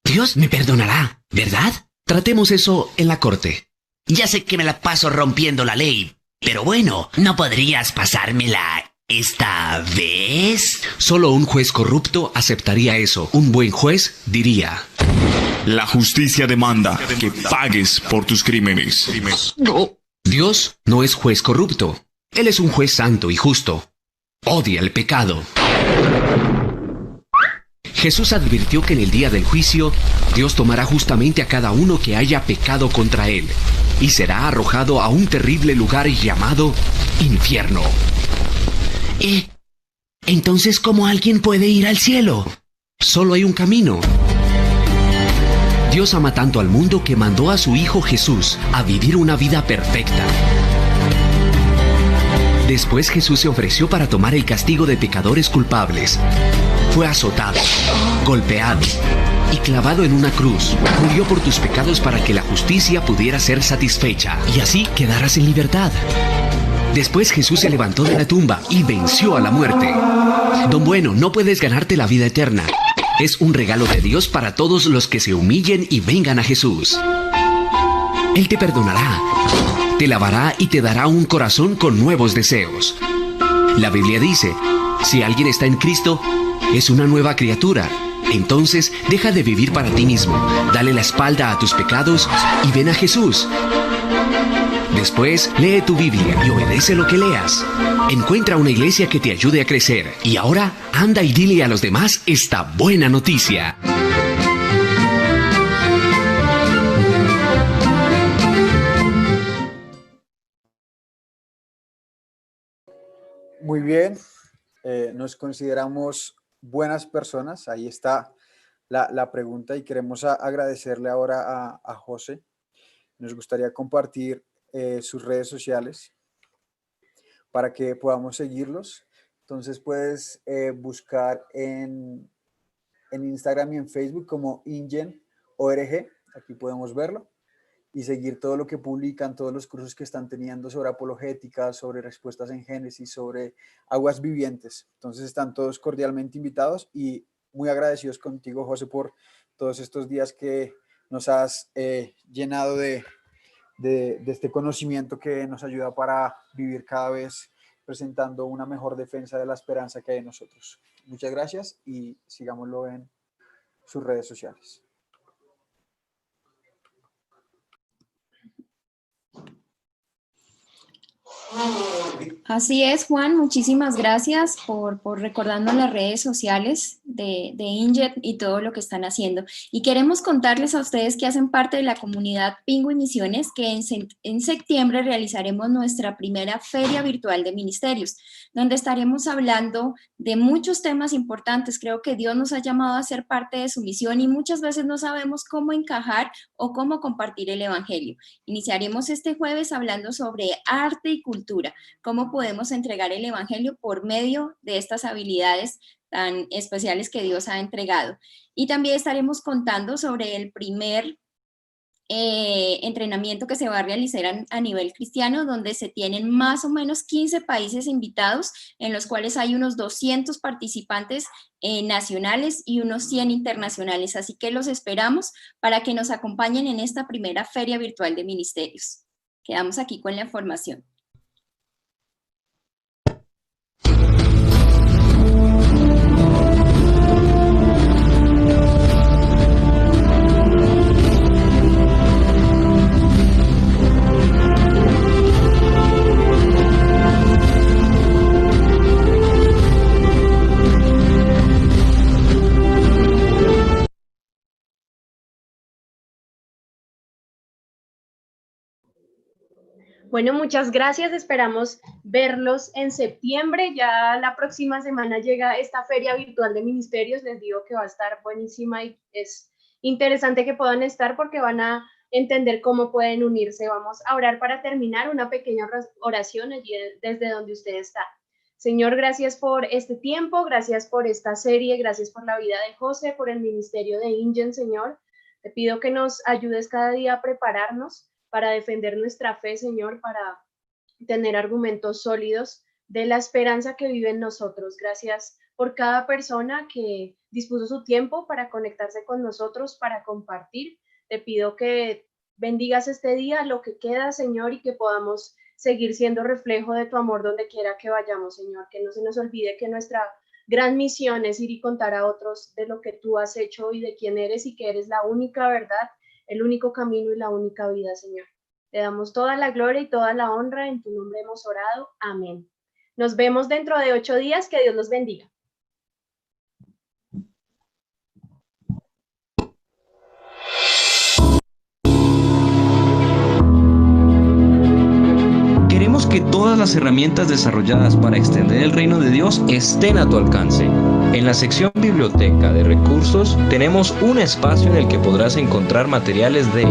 Dios me perdonará, ¿verdad? Tratemos eso en la corte. Ya sé que me la paso rompiendo la ley, pero bueno, ¿no podrías pasármela esta vez? Solo un juez corrupto aceptaría eso. Un buen juez diría: la justicia demanda que pagues por tus crímenes. No. Dios no es juez corrupto. Él es un juez santo y justo. Odia el pecado. Jesús advirtió que en el día del juicio, Dios tomará justamente a cada uno que haya pecado contra él y será arrojado a un terrible lugar llamado infierno. Entonces, ¿cómo alguien puede ir al cielo? Solo hay un camino. Dios ama tanto al mundo que mandó a su Hijo Jesús a vivir una vida perfecta. Después Jesús se ofreció para tomar el castigo de pecadores culpables. Fue azotado, golpeado y clavado en una cruz. Murió por tus pecados para que la justicia pudiera ser satisfecha y así quedaras en libertad. Después Jesús se levantó de la tumba y venció a la muerte. Don Bueno, no puedes ganarte la vida eterna. Es un regalo de Dios para todos los que se humillen y vengan a Jesús. Él te perdonará, te lavará y te dará un corazón con nuevos deseos. La Biblia dice, si alguien está en Cristo, es una nueva criatura. Entonces, deja de vivir para ti mismo, dale la espalda a tus pecados y ven a Jesús. Después, lee tu Biblia y obedece lo que leas. Encuentra una iglesia que te ayude a crecer. Y ahora, anda y dile a los demás esta buena noticia. Muy bien, nos consideramos buenas personas, ahí está la pregunta y queremos agradecerle ahora a José. Nos gustaría compartir sus redes sociales para que podamos seguirlos. Entonces puedes buscar en Instagram y en Facebook como IngenORG, aquí podemos verlo, y seguir todo lo que publican, todos los cursos que están teniendo sobre apologética, sobre respuestas en Génesis, sobre aguas vivientes. Entonces están todos cordialmente invitados y muy agradecidos contigo, José, por todos estos días que nos has llenado de este conocimiento que nos ayuda para vivir cada vez presentando una mejor defensa de la esperanza que hay en nosotros. Muchas gracias y sigámoslo en sus redes sociales. Así es, Juan, muchísimas gracias por recordarnos las redes sociales de INGET y todo lo que están haciendo. Y queremos contarles a ustedes que hacen parte de la comunidad Penguin Misiones que en septiembre realizaremos nuestra primera feria virtual de ministerios, donde estaremos hablando de muchos temas importantes. Creo que Dios nos ha llamado a ser parte de su misión y muchas veces no sabemos cómo encajar o cómo compartir el evangelio. Iniciaremos este jueves hablando sobre arte y cultura, cómo podemos entregar el evangelio por medio de estas habilidades tan especiales que Dios ha entregado. Y también estaremos contando sobre el primer entrenamiento que se va a realizar a nivel cristiano, donde se tienen más o menos 15 países invitados, en los cuales hay unos 200 participantes nacionales y unos 100 internacionales. Así que los esperamos para que nos acompañen en esta primera feria virtual de ministerios. Quedamos aquí con la información. Bueno, muchas gracias. Esperamos verlos en septiembre. Ya la próxima semana llega esta feria virtual de ministerios. Les digo que va a estar buenísima y es interesante que puedan estar porque van a entender cómo pueden unirse. Vamos a orar para terminar, una pequeña oración allí desde donde usted está. Señor, gracias por este tiempo, gracias por esta serie, gracias por la vida de José, por el ministerio de INGEN, Señor. Te pido que nos ayudes cada día a prepararnos para defender nuestra fe, Señor, para tener argumentos sólidos de la esperanza que vive en nosotros. Gracias por cada persona que dispuso su tiempo para conectarse con nosotros, para compartir. Te pido que bendigas este día, lo que queda, Señor, y que podamos seguir siendo reflejo de tu amor donde quiera que vayamos, Señor. Que no se nos olvide que nuestra gran misión es ir y contar a otros de lo que tú has hecho y de quién eres y que eres la única verdad, el único camino y la única vida, Señor. Te damos toda la gloria y toda la honra. En tu nombre hemos orado. Amén. Nos vemos dentro de 8 días. Que Dios los bendiga. Queremos que todas las herramientas desarrolladas para extender el reino de Dios estén a tu alcance. En la sección Biblioteca de Recursos tenemos un espacio en el que podrás encontrar materiales de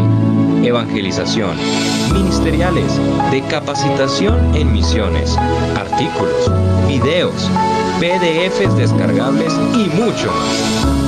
evangelización, ministeriales, de capacitación en misiones, artículos, videos, PDFs descargables y mucho más.